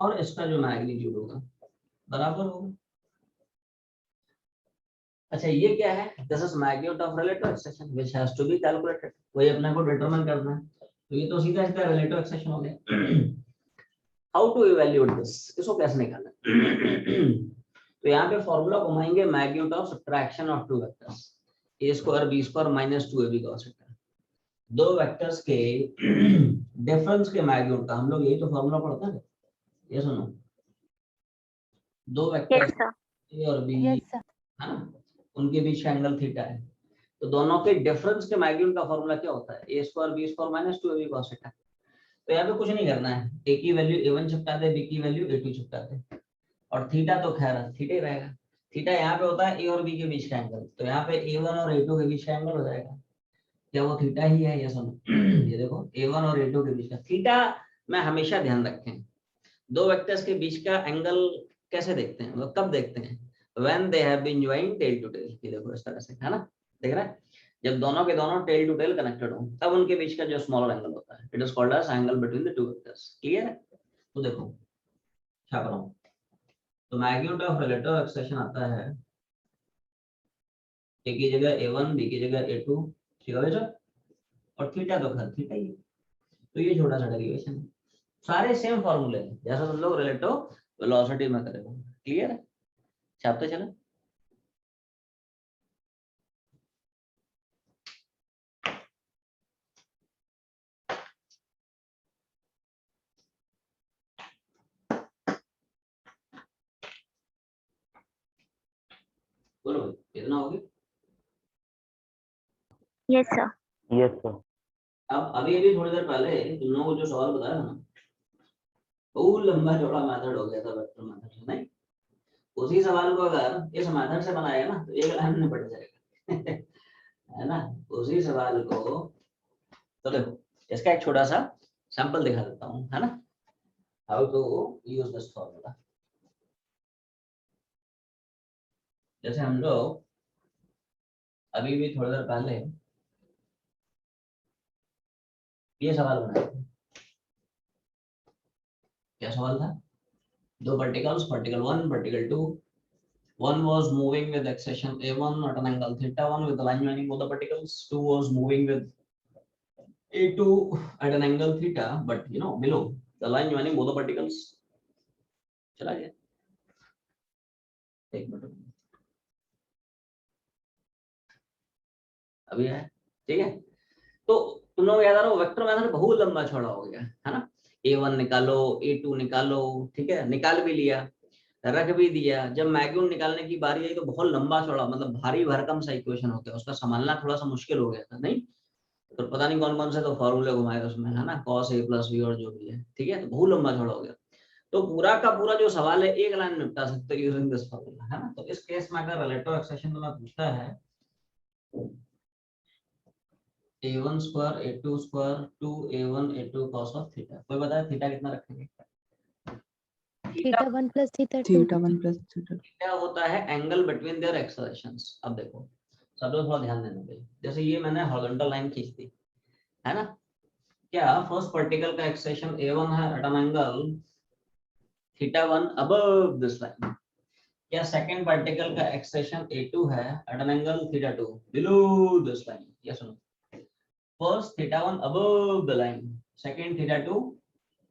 और इसका जो magnitude होगा बराबर होगा। अच्छा ये क्या है? This is magnitude of relative acceleration which has to be calculated. वही अपने को डिटरमाइन करना है। तो ये तो सीधा सीधा रिलेटिव एक्सेशन हो गया। हाउ टू इवैल्यूएट दिस, इसको कैसे निकालना है? तो यहाँ पे फॉर्मूला घुमाएंगे, magnitude of subtraction of two vectors, a square b square minus 2ab cos theta. दो वेक्टर्स के डिफरेंस के मैग्नीट्यूड का हम लोग यही तो फॉर्मूला पढ़ते हैं। ये सुनो, दो वेक्टर्स Yes, sir. a और b Yes, sir. है ना, उनके बीच का एंगल थीटा है। तो दोनों के डिफरेंस के मैग्नीट्यूड का फॉर्मूला क्या होता है? a square b square minus 2ab cos theta. तो यहाँ पे कुछ नहीं करना है, a की वैल्यू a1 चिपका दे, b की वैल्यू a2 चिपका दे, और थीटा तो खैर थीटा ही रहेगा। थीटा यहाँ पे होता है a और b के बीच का एंगल, तो यहाँ पे a1 और a2 के बीच का एंगल हो जाएगा। क्या वो थीटा ही है? ये सुनो ये देखो a1 और a2 के बीच का थीटा में हमेशा ध्यान रखें। दो वेक्टर्स के बीच का एंगल कैसे देखते हैं, वो कब देखते हैं? When they have been joined tail to tail. ये देखो इस तरह से, है ना, देख रहा है? जब दोनों के दोनों टेल टू टेल कनेक्टेड हो तब उनके बीच का जो स्मॉलर एंगल होता है, it is called as angle between the two vectors. Clear है? तो देखो क्या करो, तो मैग्नीट्यूड ऑफ रिलेटिव एक्सेशन आता है a की जगह a1, b की जगह a2, ठीक है बेटा, और थीटा तो खैर थीटा ही है। तो ये छोटा सा डेरिवेशन है, सारे सेम फॉर्मूले हैं जैसा तुम लोग रिलेटिव वेलोसिटी में करेंगे। क्लियर है? छापते चले। बोलो भाई, कितना होगी? Yes, sir. Yes, sir. अब अभी अभी थोड़ी देर पहले तुम लोगों को जो सवाल बताया ना, वो लंबा चौड़ा मेथड हो गया था वेक्टर मेथड से, नहीं? उसी सवाल को अगर इस मेथड से बनाएगा ना तो एक लाइन में पड़ जाएगा है ना? उसी सवाल को, तो देखो इसका एक छोटा सा सैंपल दिखा देता हूँ, है ना? How to use this formula. जैसे हम लोग अभी भी थोड़ी देर पहले ये सवाल बनाया था। क्या सवाल था? दो particles, particle 1, particle 2. One was moving with acceleration a1 at an angle theta 1 with the line joining both the particles. 2 was moving with a2 at an angle theta, but you know below the line joining both the particles. चला गया, एक minute अभी है, ठीक है? तो तुम लोग याद आ रहा हो वेक्टर मेथड बहुत लंबा चौड़ा हो गया है ना? a1 निकालो, a2 निकालो, ठीक है? निकाल भी लिया, रख भी दिया। जब मैग्नीट्यूड निकालने की बारी आई तो बहुत लंबा चौड़ा, मतलब भारी भरकम सा इक्वेशन हो गया, उसका संभालना थोड़ा सा मुश्किल हो गया था, नहीं? तो पता नहीं कौन कौन से तो फॉर्मूले घुमाए उसमें, है ना? cos a plus b और जो भी है, ठीक है? तो बहुत लंबा चौड़ा हो गया। तो पूरा का पूरा जो सवाल है एक लाइन में निपटा सकते हो यूजिंग दिस फॉर्मूला, है ना? तो इस केस में अगर रिलेटिव एक्सप्रेशन तुम्हें पूछता है a1 square a2 square 2a1 a2 cos of theta, कोई बताए थीटा कितना रखेंगे? Theta 1 plus theta 2 theta 1 plus theta 2. क्या होता है एंगल बिटवीन देयर एक्सेलरेशंस। अब देखो सब लोग थोड़ा ध्यान देना भाई, जैसे ये मैंने हॉरिजॉन्टल लाइन खींच दी, है ना? क्या फर्स्ट पार्टिकल का एक्सेलरेशन a1 है at an angle theta 1 above this line? क्या सेकंड पार्टिकल का एक्सेलरेशन a2 है at an angle theta 2 below this line? Yes no? First theta 1 above the line, second theta 2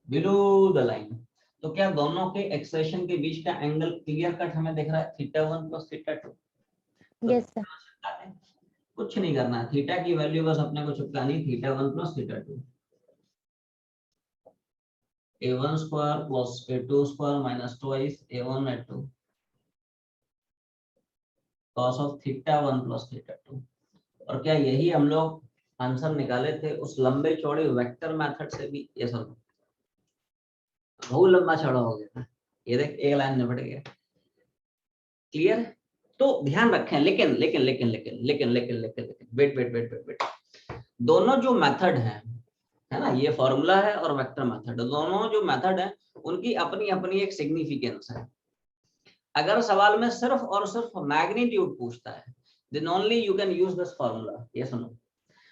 below the line. तो क्या दोनों के acceleration के बीच का angle clear cut हमें दिख रहा है? Theta 1 plus theta 2। Yes sir कुछ नहीं करना है, थीटा की वैल्यू बस अपने को चिपकानी, theta 1 plus theta 2, a1 square plus a2 square minus twice a1 a2 cos of theta 1 plus theta 2। और क्या यही हम लोग आंसर निकाले थे उस लंबे चौड़े वेक्टर मेथड से भी? ये सब बहुत लंबा चौड़ा हो गया था, ये देख एक लाइन निपट गया, क्लियर? तो ध्यान रखें, लेकिन लेकिन लेकिन लेकिन लेकिन लेकिन लेकिन लेकिन wait wait wait wait wait, दोनों जो मेथड है ना, ये फॉर्मूला है और वेक्टर मेथड, दोनों जो मेथड है उनकी अपनी अपनी एक सिग्निफिकेंस है। अगर सवाल में सिर्फ और सिर्फ मैग्नीट्यूड पूछता है then only you can use this formula, yes no?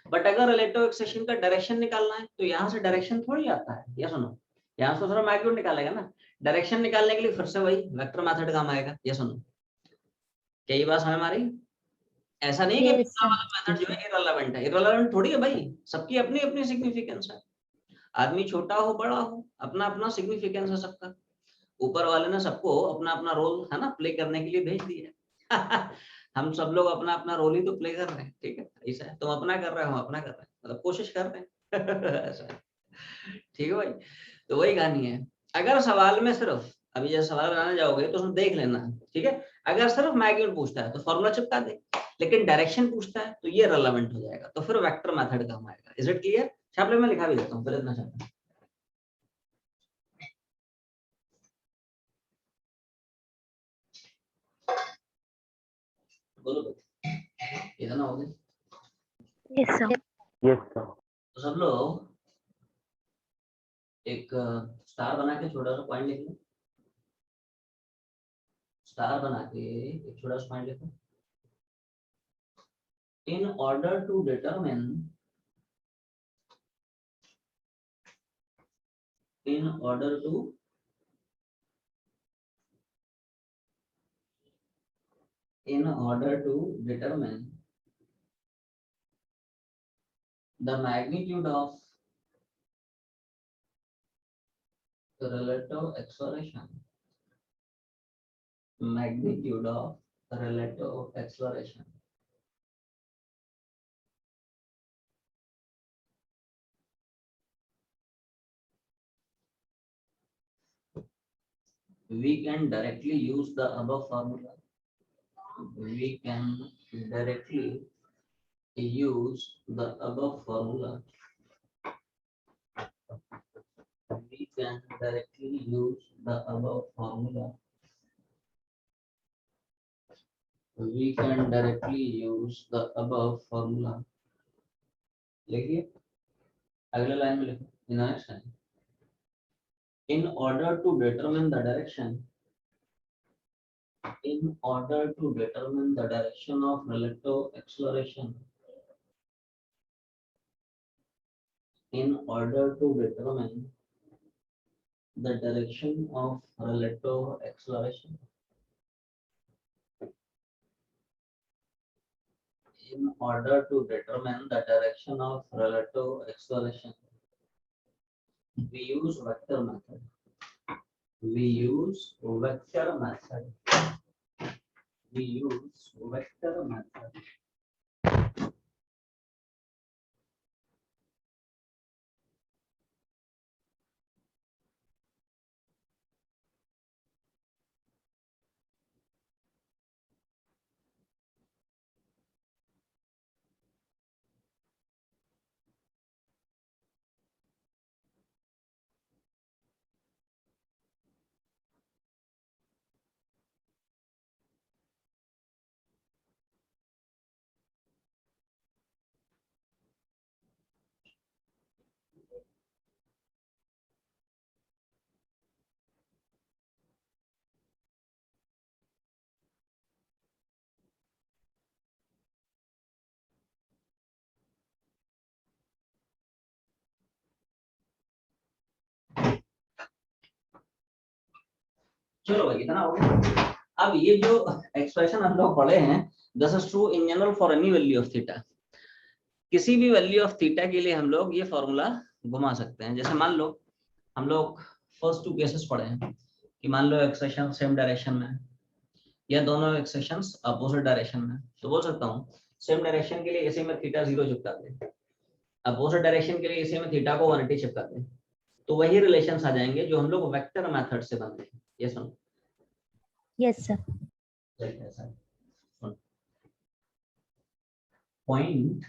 But अगर रिलेटिव एक्सेलरेशन का डायरेक्शन निकालना है तो यहाँ से डायरेक्शन थोड़ी आता है, यस नो? यहाँ से सिर्फ मैग्नीट्यूड निकालेगा ना, डायरेक्शन निकालने के लिए फिर से वही वेक्टर मेथड काम आएगा, यस नो? क्या ये बात समझ में आ रही? ऐसा नहीं कि Yes, पिछला वाला मेथड जो है इररिलेवेंट है, इररिलेवेंट थोड़ी है भाई, सबकी अपनी अपनी सिग्निफिकेंस है। आदमी छोटा हो बड़ा हो, अपना अपना सिग्निफिकेंस है सबका। ऊपर वाले ने सबको अपना अपना रोल, है ना, प्ले करने के लिए भेज दिया हम सब लोग अपना अपना रोल ही तो प्ले कर रहे हैं, ठीक है? ऐसा है, तुम अपना कर रहे हो, हम अपना कर रहे हैं, मतलब कोशिश कर रहे हैं ऐसा है, ठीक है भाई? तो वही कहानी है। अगर सवाल में सिर्फ, अभी जैसे सवाल बनाने जाओगे तो उसमें देख लेना, ठीक है? अगर सिर्फ मैग्नीट्यूड पूछता है तो फॉर्मूला चिपका दे, लेकिन डायरेक्शन पूछता है तो ये रेलेवेंट हो जाएगा, तो फिर वेक्टर मेथड काम आएगा। Is it clear? छापले में लिखा भी देता हूँ, फिर इतना छापा बोलो भाई, इतना हो गया? Yes, sir. Yes, sir. तो सब लोग एक स्टार बना के छोटा सा पॉइंट लिख लो, स्टार बना के एक छोटा सा पॉइंट लिखो। In order to determine, in order to determine the magnitude of the relative acceleration, magnitude of relative acceleration, we can directly use the above formula. we can directly use the above formula. We can directly use the above formula. We can directly use the above formula. लिखिए अगले line में लिखो in the next line. In order to determine the direction, in order to determine the direction of relative acceleration, in order to determine the direction of relative acceleration, in order to determine the direction of relative acceleration, we use vector method. We use vector method. We use vector method. चलो भाई इतना हो गया। अब ये जो expression हम लोग पढ़े हैं, this is true in general for any value of theta. किसी भी वैल्यू ऑफ थीटा के लिए हम लोग ये फॉर्मूला घुमा सकते हैं। जैसे मान लो हम लोग फर्स्ट टू केसेस पढ़े हैं कि मान लो एक्सप्रेशन सेम डायरेक्शन में या दोनों एक्सप्रेशंस अपोजिट डायरेक्शन में, तो बोल सकता हूँ सेम डायरेक्शन के लिए ऐसे में थीटा 0 चिपका दे, अपोजिट डायरेक्शन के लिए ऐसे में थीटा को 180 चिपका दे, तो वही रिलेशंस आ जाएंगे जो हम लोग वेक्टर मेथड से बनते हैं। ये सुनो। Yes, sir. पॉइंट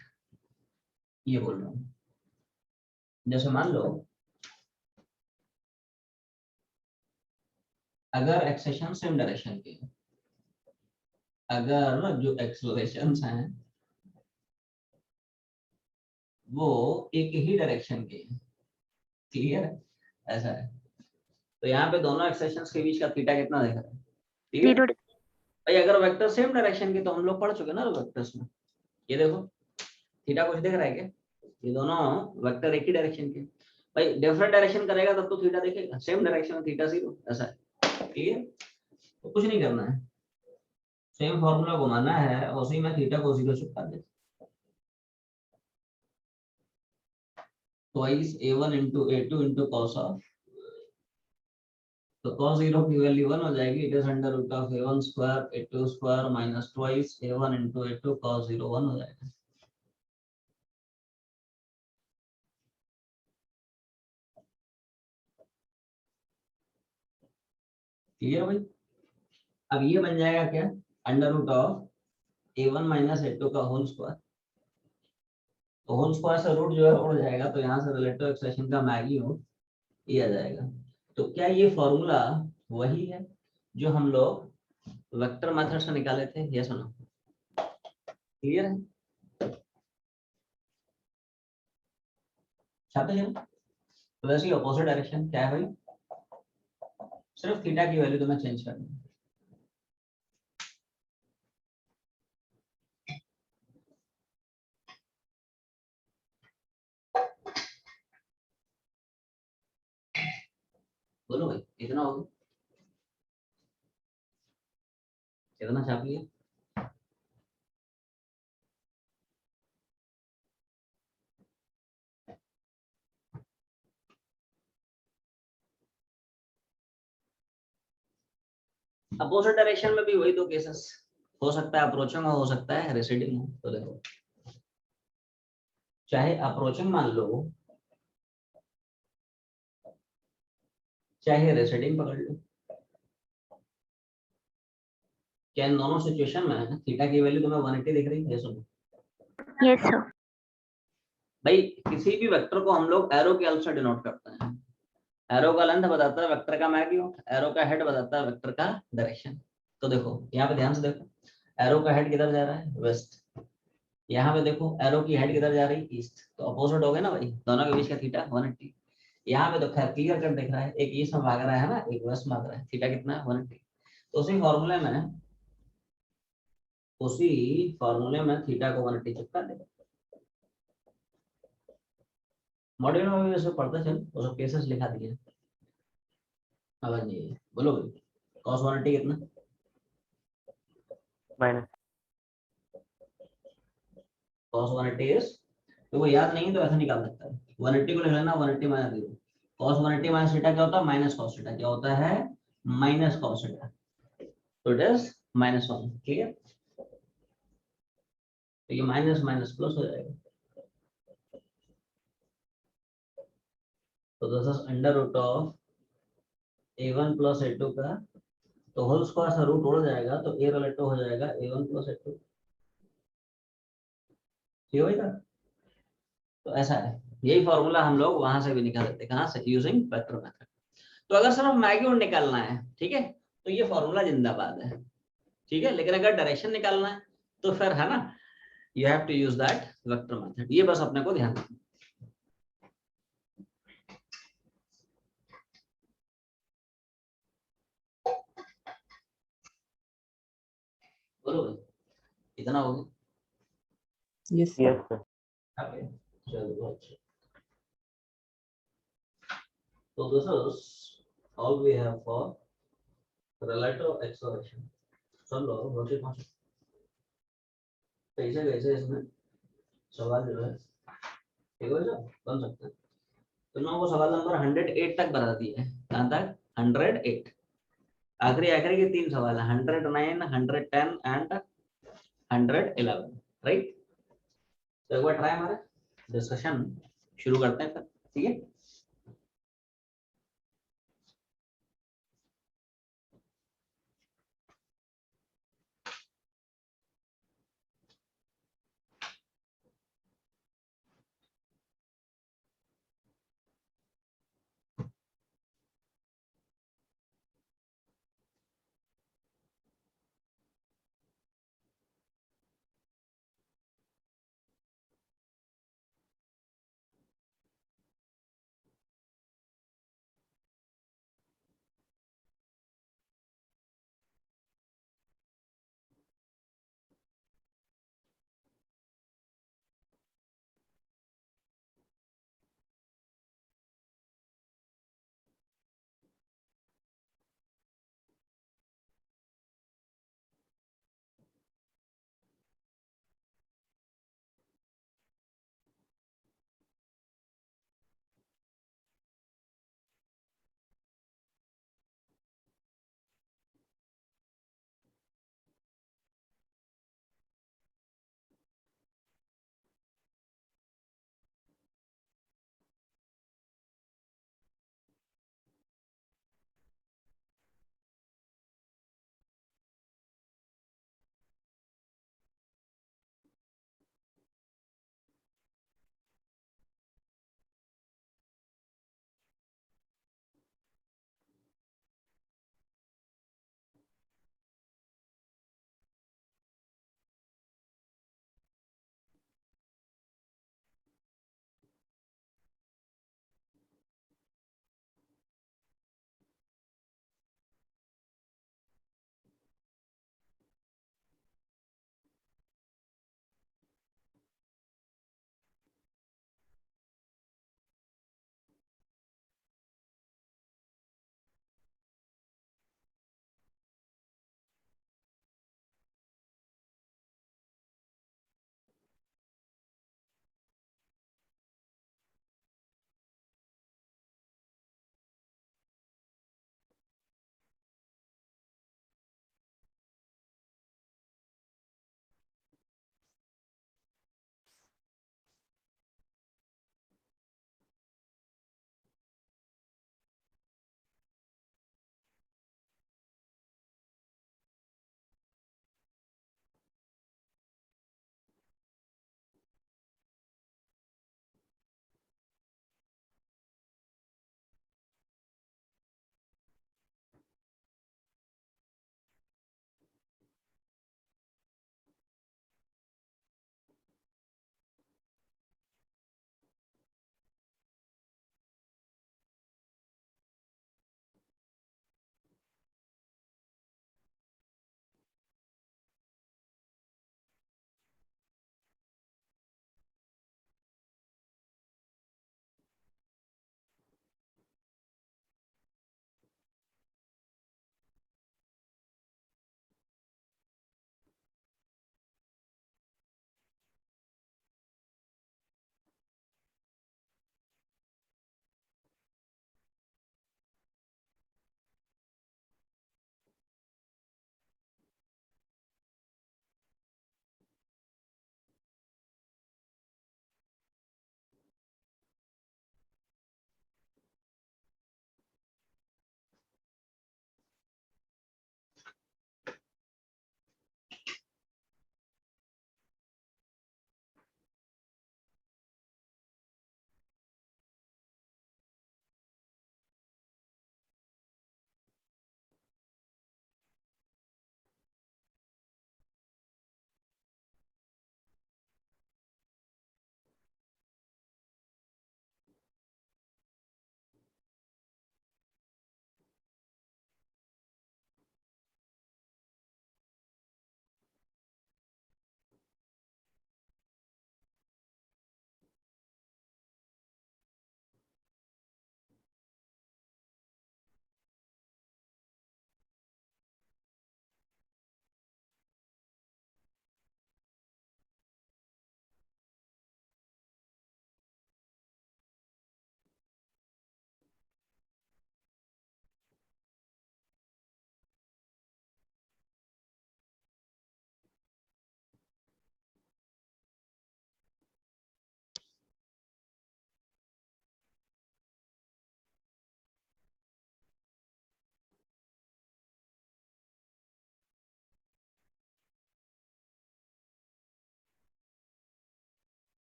ये बोल रहा हूँ, जैसे मान लो अगर एक्सेशन सेम डायरेक्शन के, अगर जो एक्सेलरेशंस हैं वो एक ही डायरेक्शन के, क्लियर है? ऐसा है, तो यहाँ पे दोनों एक्सेशंस के बीच का थीटा कितना दिख रहा है? क्लियर भाई। अगर वेक्टर सेम डायरेक्शन के तो हम लोग पढ़ चुके ना वेक्टर्स में, ये देखो थीटा कुछ दिख रहा है क्या? ये दोनों वेक्टर एक ही डायरेक्शन के। भाई डिफरेंट डायरेक्शन करेगा तब तो थीटा दिखेगा, सेम डायरेक्शन में थीटा 0, ऐसा है। क्लियर? तो कुछ नहीं करना है, सेम फॉर्मूला घुमाना है, उसी में थीटा को 0 चिपका दे। twice a1 into a2 into cos of, तो cos 0 की वैल्यू 1 हो जाएगी। It is under root of a1 square a2 square minus twice a1 into a2 cos 0 1 हो जाएगा। क्लियर भाई? अब ये बन जाएगा क्या? Under root of a1 minus a2 का होल स्क्वायर, तो होल स्क्वायर से रूट जो है उड़ जाएगा, तो यहाँ से रिलेटिव एक्सप्रेशन का मैग्नीट्यूड ये आ जाएगा। तो क्या ये फॉर्मूला वही है जो हम लोग वेक्टर मेथड से निकाले थे? ये सुनो, क्लियर है? छाते हैं तो वैसे ही अपोजिट डायरेक्शन क्या है भाई? सिर्फ थीटा की वैल्यू तुम्हें चेंज करनी है। बोलो भाई इतना होगा, इतना छाप लिया। अपोजिट डायरेक्शन में भी वही दो केसेस हो सकता है, अप्रोचिंग हो सकता है रिसीडिंग हो। तो देखो चाहे अप्रोचिंग मान लो चाहे रिसीडिंग पकड़ लो, क्या इन दोनों सिचुएशन में थीटा की वैल्यू तुम्हें 180 दिख रही है? ये सुनो Yes, sir. भाई, किसी भी वेक्टर को हम लोग एरो के हेल्प से डिनोट करते हैं। एरो का लेंथ बताता है वेक्टर का मैग्नीट्यूड, एरो का हेड बताता है वेक्टर का डायरेक्शन। तो देखो यहाँ पे ध्यान से देखो, एरो का हेड किधर जा रहा है? वेस्ट। यहाँ पे देखो एरो की हेड किधर जा रही है? ईस्ट। तो अपोजिट हो गए ना भाई, दोनों के बीच का थीटा 180। यहाँ पे तो खैर क्लियर कट दिख रहा है, एक ईस्ट में भाग रहा है ना, एक वेस्ट में भाग रहा है, थीटा कितना है? 180। तो उसी फॉर्मूले में थीटा को 180 चिपका देगा। मॉड्यूल में भी वैसे पढ़ते चल, वो सब केसेस लिखा दिए। अब जी बोलो भाई, cos 180 कितना? माइनस cos 180 इज, तो वो याद नहीं है तो ऐसा निकाल सकता है, 180 को लिख लेना 180 माइनस 0। cos 180 माइनस थीटा क्या होता है? Minus cos theta. क्या होता है? Minus cos theta. तो इट इज -1। क्लियर? तो ये माइनस माइनस प्लस हो जाएगा। तो this is under root of a1 plus a2 का, तो होल स्क्वायर से रूट उड़ जाएगा, तो a रिलेटिव हो जाएगा a1 प्लस a2। ठीक होगा? तो ऐसा है, यही फॉर्मूला हम लोग वहां से भी निकाल देते हैं। कहाँ से? Using vector method. तो अगर सिर्फ मैग्नीट्यूड निकालना है, ठीक है, तो ये फॉर्मूला जिंदाबाद है, ठीक है। लेकिन अगर डायरेक्शन निकालना है तो फिर है ना, you have to use that vector method. ये बस अपने को ध्यान रखना। बोलो भाई, इतना हो गया? Yes, sir. Yes sir. Okay. चलो बहुत अच्छा। So this is all we have for relative acceleration. सब लोग रोटी पाँच कैसे कैसे इसमें सवाल जो है, ठीक है सर, बन सकते हैं। तो लोगों को सवाल नंबर 108 तक बता दिया है। कहाँ तक? 108। आखिरी आखिरी के 3 सवाल है, 109, 110 एंड 111, राइट? तो एक बार ट्राई हमारे डिस्कशन शुरू करते हैं फिर, ठीक है।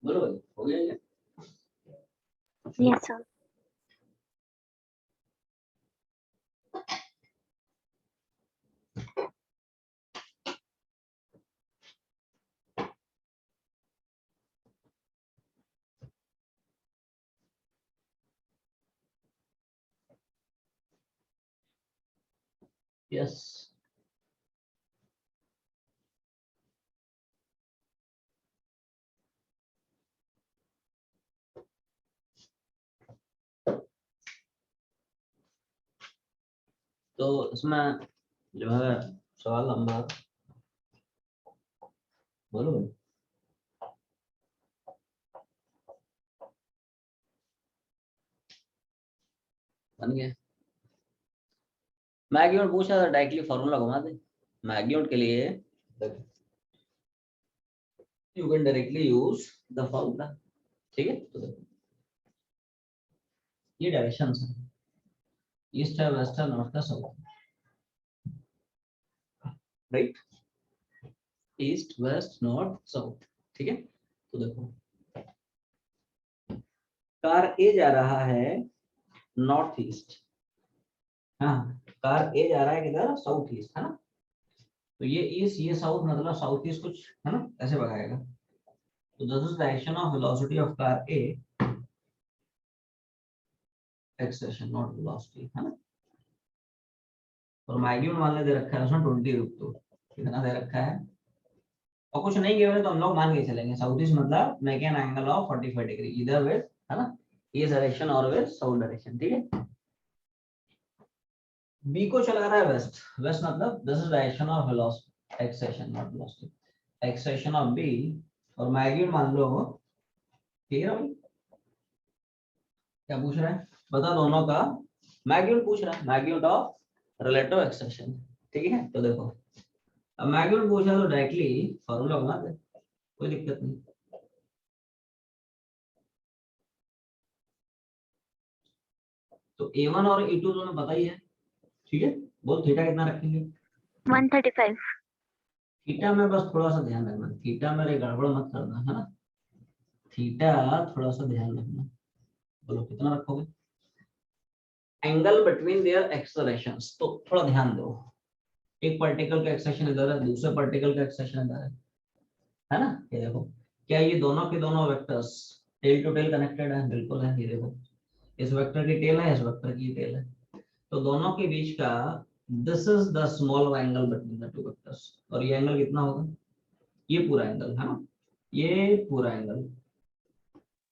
बोलो भाई, हो गया ये? Yes, sir. यस। तो इसमें जो है सवाल नंबर, बोलो भाई। बन गया। मैग्नीट्यूड पूछा था, डायरेक्टली फॉर्मूला घुमा दे मैग्नीट्यूड के लिए। You can directly use the formula. ठीक है, तो देखो ये डायरेक्शन है, ईस्ट है, वेस्ट है, नॉर्थ है, south, right? East west north south. ठीक है, तो देखो कार ए जा रहा है नॉर्थ ईस्ट, हाँ कार ए जा रहा है किधर, साउथ ईस्ट, है ना? तो ये ईस्ट ये साउथ, मतलब साउथ ईस्ट कुछ है ना, ऐसे बढ़ाएगा। तो this is direction of velocity of car A, acceleration not velocity, है ना? और मैग्नीट्यूड मान ले दे रखा है उसमें 20√2, कितना दे रखा है? और कुछ नहीं गिवन है तो हम लोग मान के चलेंगे साउथ ईस्ट मतलब make an angle of 45 degree इधर विद, है ना, ईस्ट डायरेक्शन और विद साउथ डायरेक्शन। ठीक है, बी को चला रहा है वेस्ट, वेस्ट मतलब this is direction of velocity, acceleration not velocity, acceleration of B, और मैग्नीट्यूड मान लो, ठीक है भाई? क्या पूछ रहा है बता, दोनों का मैग्नीट्यूड पूछ रहा है, मैग्नीट्यूड ऑफ रिलेटिव एक्सेलेरेशन। ठीक है, तो देखो अब मैग्नीट्यूड पूछा तो डायरेक्टली फॉर्मूला बना दे, कोई दिक्कत नहीं। तो A1 और A2 दोनों पता ही है, ठीक है? बोल थीटा कितना रखेंगे? 135. थीटा में बस थोड़ा सा ध्यान रखना, थीटा मेरे गड़बड़ मत करना, है ना? थीटा थोड़ा सा ध्यान रखना। बोलो कितना रखोगे? एंगल बिटवीन देयर एक्सेलरेशंस, तो थोड़ा ध्यान दो। एक पार्टिकल का एक्सेलेरेशन इधर है, दूसरे पार्टिकल का एक्सेलेरेशन इधर है ना? ये देखो, क्या ये दोनों के दोनों vectors tail to tail connected है? बिल्कुल है। ये देखो, इस वेक्टर की टेल है, इस वेक्टर की टेल है, तो दोनों के बीच का this is the small angle between the two vectors. और ये एंगल कितना होगा? ये पूरा एंगल, है ना, ये पूरा एंगल,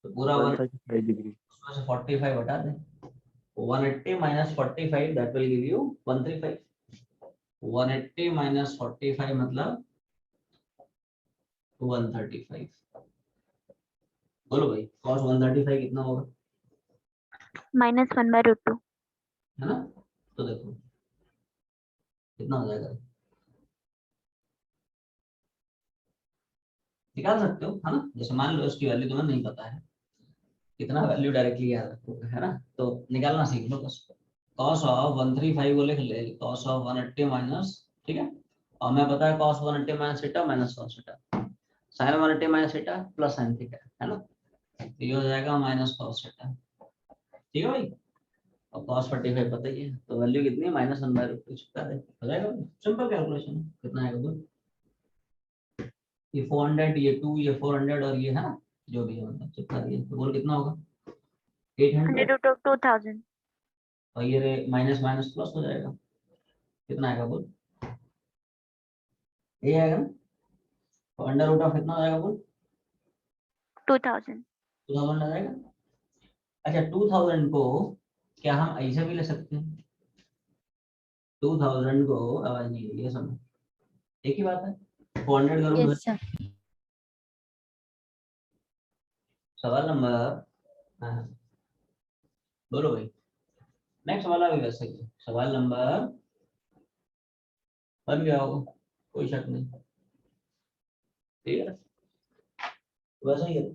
तो पूरा 135 डिग्री। उसमें से 45 हटा दें, 180 minus 45 that will give you 135। 180 minus 45 मतलब 135। बोलो भाई cos 135 कितना होगा, -1/√2. है ना? तो देखो कितना हो जाएगा, निकाल सकते हो, है ना? जैसे मान लो इसकी वैल्यू तुम्हें नहीं पता है, कितना वैल्यू डायरेक्टली याद रखोगे, है ना? तो निकालना सीख लो बस। cos ऑफ 135 को लिख ले, cos ऑफ 180 माइनस, ठीक है, और मैं पता है cos 180 minus theta minus cos theta, sin 180 minus theta plus sin theta, है ना? तो ये हो जाएगा माइनस cos थीटा। ठीक है भाई, और cos 45 पता ही है, तो वैल्यू कितनी है, -1/√2 चिपका दे, हो जाएगा। सिंपल कैलकुलेशन, कितना आएगा बोल? ये 400, ये 2, ये 400 और ये, है ना, जो भी है मतलब चिपका दिए, तो बोल कितना होगा? 800। 100/2,000. और ये माइनस माइनस प्लस हो जाएगा, कितना आएगा बोल? ये आएगा ना, तो अंडर रूट ऑफ कितना हो जाएगा बोल? 2,000. 2000 आ जाएगा। अच्छा 2000 को क्या हम ऐसे भी ले सकते हैं? 2000 को आवाज नहीं है, ये सुनो, एक ही बात है, 400 का रूट। Yes, sir. सवाल नंबर, हाँ बोलो भाई, नेक्स्ट वाला भी वैसे ही है। सवाल नंबर बन गया होगा, कोई शक नहीं, ठीक है, वैसा ही है।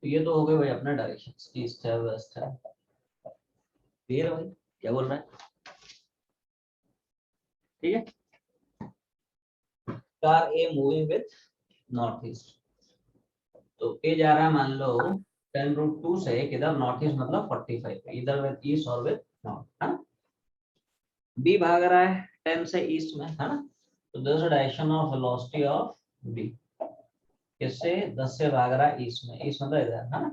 तो ये तो हो गए भाई अपना डायरेक्शन, ईस्ट है वेस्ट है, क्लियर है भाई, क्या बोल रहा है, ठीक है। Car a moving with north east, तो ए जा रहा है मान लो 10√2 से किधर, नॉर्थ ईस्ट मतलब 45, इधर विथ ईस्ट और विथ नॉर्थ, है ना। बी भाग रहा है 10 से ईस्ट में, है ना, तो this direction of velocity of B, किससे, 10 से भाग रहा है ईस्ट में, ईस्ट मतलब इधर, है ना।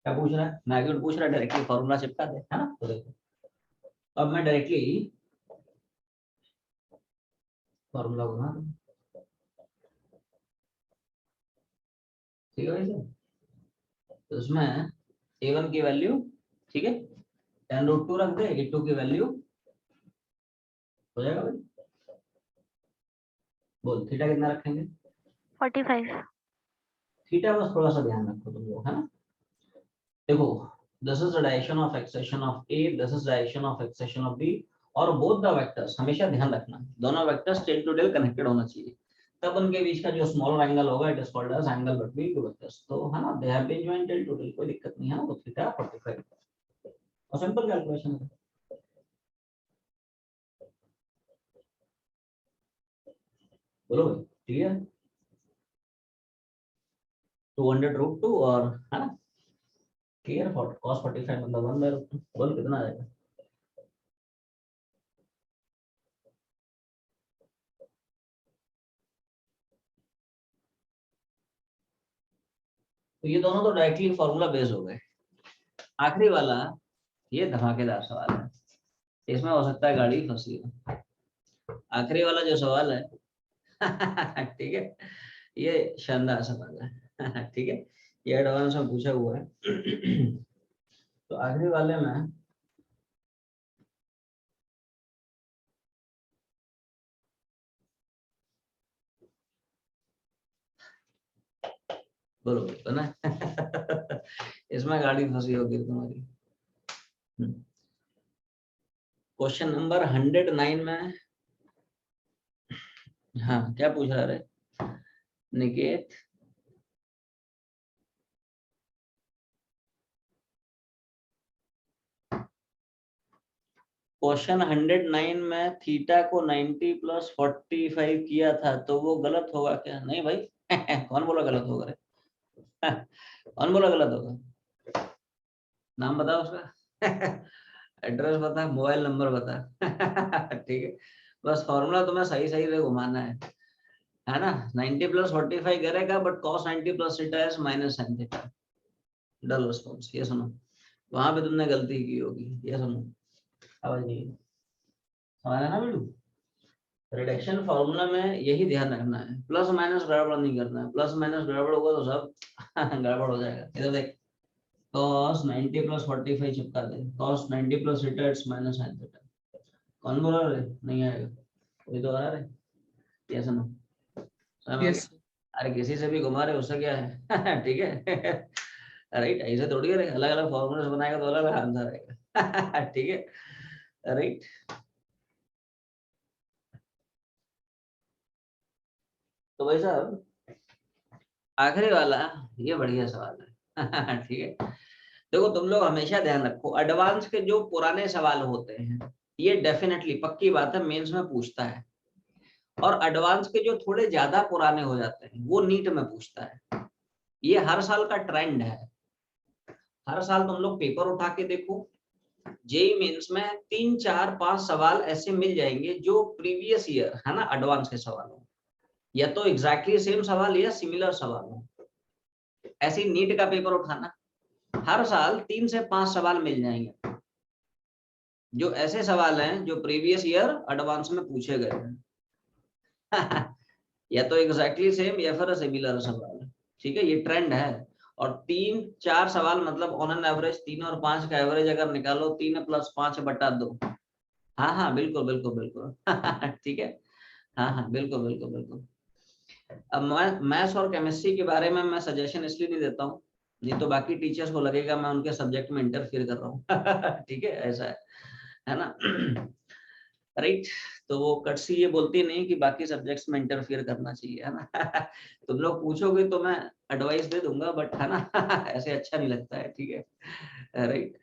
क्या पूछ रहा है, मैग्नीट्यूड पूछ रहा है, डायरेक्टली फॉर्मूला चिपका दे, है ना। तो देखो अब मैं डायरेक्टली फॉर्मूला बना दूं, ठीक है भाई साहब। तो उसमें a1 की वैल्यू, ठीक है, 10√2 रख दे, a2 की वैल्यू हो जाएगा भाई, बोल थीटा कितना रखेंगे, 45. थीटा बस थोड़ा सा ध्यान रखो तुम लोग, है ना। देखो this is the direction of acceleration of A, this is direction of acceleration of B, और बोथ द वेक्टर्स, हमेशा ध्यान रखना दोनों vectors tail to tail connected होना चाहिए, तब उनके बीच का जो स्मॉलर एंगल होगा it is called as angle between two vectors, तो है ना, they have been joined tail to tail, कोई दिक्कत नहीं है ना, तो थीटा 45, और सिंपल कैलकुलेशन है, बोलो भाई, ठीक है, 200√2 और, है ना, क्लियर, cos 45 मतलब 1/√2, बोल कितना आ जाएगा, तो ये दोनों तो डायरेक्टली फॉर्मूला बेस हो गए। आखिरी वाला ये धमाकेदार सवाल है, इसमें हो सकता है गाड़ी फंसी हो, आखिरी वाला जो सवाल है ठीक है, ये शानदार सवाल है ठीक है, ये एडवांस में पूछा हुआ है तो आखिरी वाले में बोलो तो ना इसमें गाड़ी फंसी होगी तुम्हारी। क्वेश्चन नंबर 109 में, हाँ क्या पूछ रहा है निकेत, क्वेश्चन 109 में थीटा को 90 + 45 किया था, तो वो गलत होगा क्या, नहीं भाई कौन बोला गलत होगा रे कौन बोला गलत होगा, नाम बताओ उसका एड्रेस बता, मोबाइल नंबर बता ठीक है, बस फॉर्मूला तुम्हें सही सही से घुमाना है ना, 90 + 45 करेगा, but cos 90 + theta is -sin theta, dull response, ये सुनो, वहां पे तुमने गलती की होगी, ये सुनो, आवाज नहीं समझ ना बेटू, रिडक्शन फॉर्मूला में यही ध्यान रखना है, प्लस माइनस गड़बड़ नहीं करना है, प्लस माइनस गड़बड़ होगा तो सब गड़बड़ हो जाएगा। इधर देख, cos 90 + 45 चिपका दे, cos 90 + theta it's -sin theta, कौन बोल रहा है, नहीं आएगा, कोई तो आ रहा है, ये सुनो, Yes. अरे किसी से भी घुमा रहे उससे क्या है ठीक है राइट, ऐसे थोड़ी है, अलग अलग फॉर्मूले बनाएगा तो अलग अलग आंसर आएगा ठीक है राइट। तो भाई साहब आखिरी वाला ये बढ़िया सवाल है ठीक है, देखो तुम लोग हमेशा ध्यान रखो, एडवांस के जो पुराने सवाल होते हैं ये डेफिनेटली पक्की बात है मेंस में पूछता है, और एडवांस के जो थोड़े ज्यादा पुराने हो जाते हैं वो नीट में पूछता है, ये हर साल का ट्रेंड है, हर साल तुम लोग पेपर उठा के देखो, जेई मेंस में 3, 4, 5 सवाल ऐसे मिल जाएंगे जो प्रीवियस ईयर, है ना, एडवांस के सवाल हो, या तो एग्जैक्टली सेम सवाल या सिमिलर सवाल हो, ऐसे नीट का पेपर उठाना, हर साल 3 से 5 सवाल मिल जाएंगे जो ऐसे सवाल हैं जो प्रीवियस ईयर एडवांस में पूछे गए हैं या तो एग्जैक्टली सेम या फिर सिमिलर सवाल, ठीक है, ये ट्रेंड है, और 3, 4 सवाल मतलब ऑन एन एवरेज 3 और 5 का एवरेज अगर निकालो 3 + 5/2, हाँ हाँ बिल्कुल बिल्कुल बिल्कुल ठीक है, हाँ हाँ बिल्कुल बिल्कुल बिल्कुल। अब मैथ्स और केमिस्ट्री के बारे में मैं सजेशन इसलिए नहीं देता हूँ, नहीं तो बाकी टीचर्स को लगेगा मैं उनके सब्जेक्ट में इंटरफियर कर रहा हूँ ठीक है, ऐसा है ना राइट। तो वो कटसी ये बोलती नहीं कि बाकी सब्जेक्ट्स में इंटरफियर करना चाहिए, है ना। तुम लोग पूछोगे तो मैं एडवाइस दे दूंगा, बट है ना ऐसे अच्छा नहीं लगता है, ठीक है, राइट।